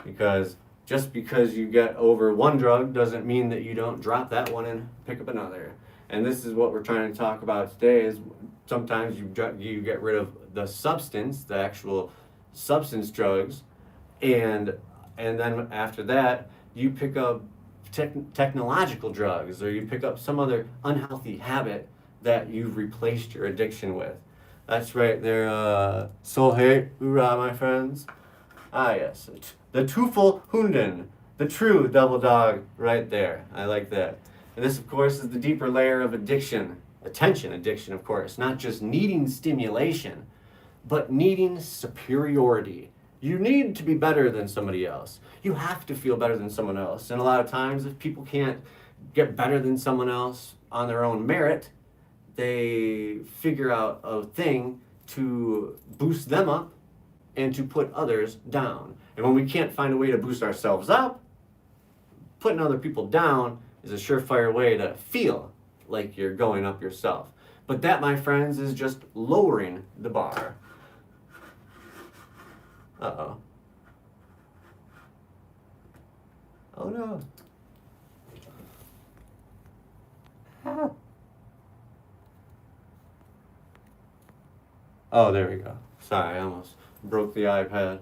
Because just because you get over one drug doesn't mean that you don't drop that one and pick up another. And this is what we're trying to talk about today is sometimes you get rid of the substance, the actual substance drugs, and then after that you pick up technological drugs, or you pick up some other unhealthy habit that you've replaced your addiction with. That's right there, soul hate, hoorah, my friends. Ah yes, the Teufel Hunden, the true double dog right there. I like that. And this, of course, is the deeper layer of addiction. Attention addiction, of course. Not just needing stimulation, but needing superiority. You need to be better than somebody else. You have to feel better than someone else. And a lot of times, if people can't get better than someone else on their own merit, they figure out a thing to boost them up and to put others down. And when we can't find a way to boost ourselves up, putting other people down is a surefire way to feel like you're going up yourself. But that, my friends, is just lowering the bar. Uh-oh. Oh no. Oh, there we go. Sorry, I almost broke the iPad.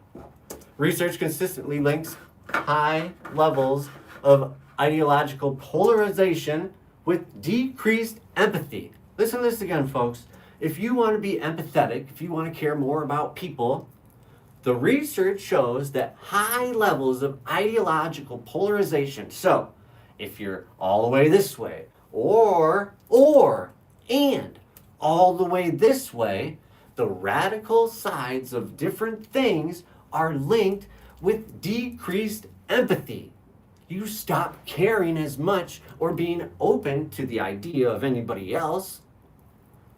Research consistently links high levels of ideological polarization with decreased empathy. Listen to this again, folks. If you want to be empathetic, if you want to care more about people, the research shows that high levels of ideological polarization, so if you're all the way this way, and all the way this way, the radical sides of different things are linked with decreased empathy. You stop caring as much or being open to the idea of anybody else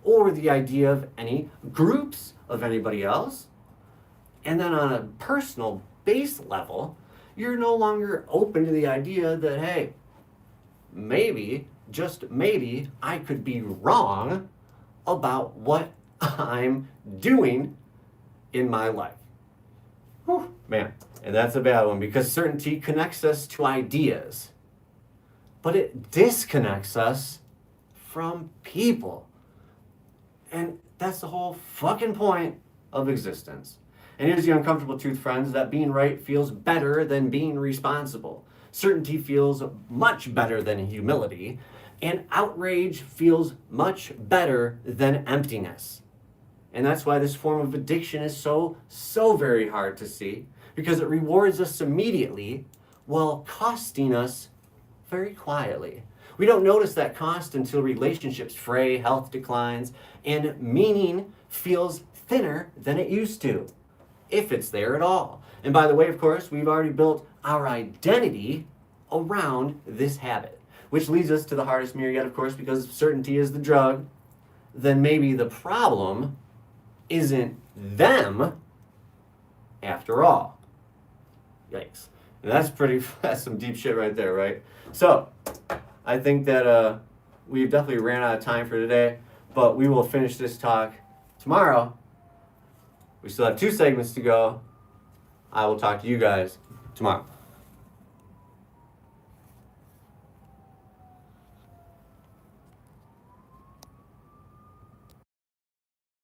or the idea of any groups of anybody else. And then on a personal base level, you're no longer open to the idea that, hey, maybe, just maybe, I could be wrong about what I'm doing in my life. Whew, man, and that's a bad one because certainty connects us to ideas, but it disconnects us from people. And that's the whole fucking point of existence. And here's the uncomfortable truth, friends, that being right feels better than being responsible. Certainty feels much better than humility, and outrage feels much better than emptiness. And that's why this form of addiction is so very hard to see, because it rewards us immediately while costing us very quietly. We don't notice that cost until relationships fray, health declines, and meaning feels thinner than it used to, if it's there at all. And by the way, of course, we've already built our identity around this habit, which leads us to the hardest mirror yet, of course, because if certainty is the drug, then maybe the problem isn't them after all. Yikes. And that's some deep shit right there, right? So, I think that we've definitely ran out of time for today, but we will finish this talk tomorrow. We still have 2 segments to go. I will talk to you guys tomorrow.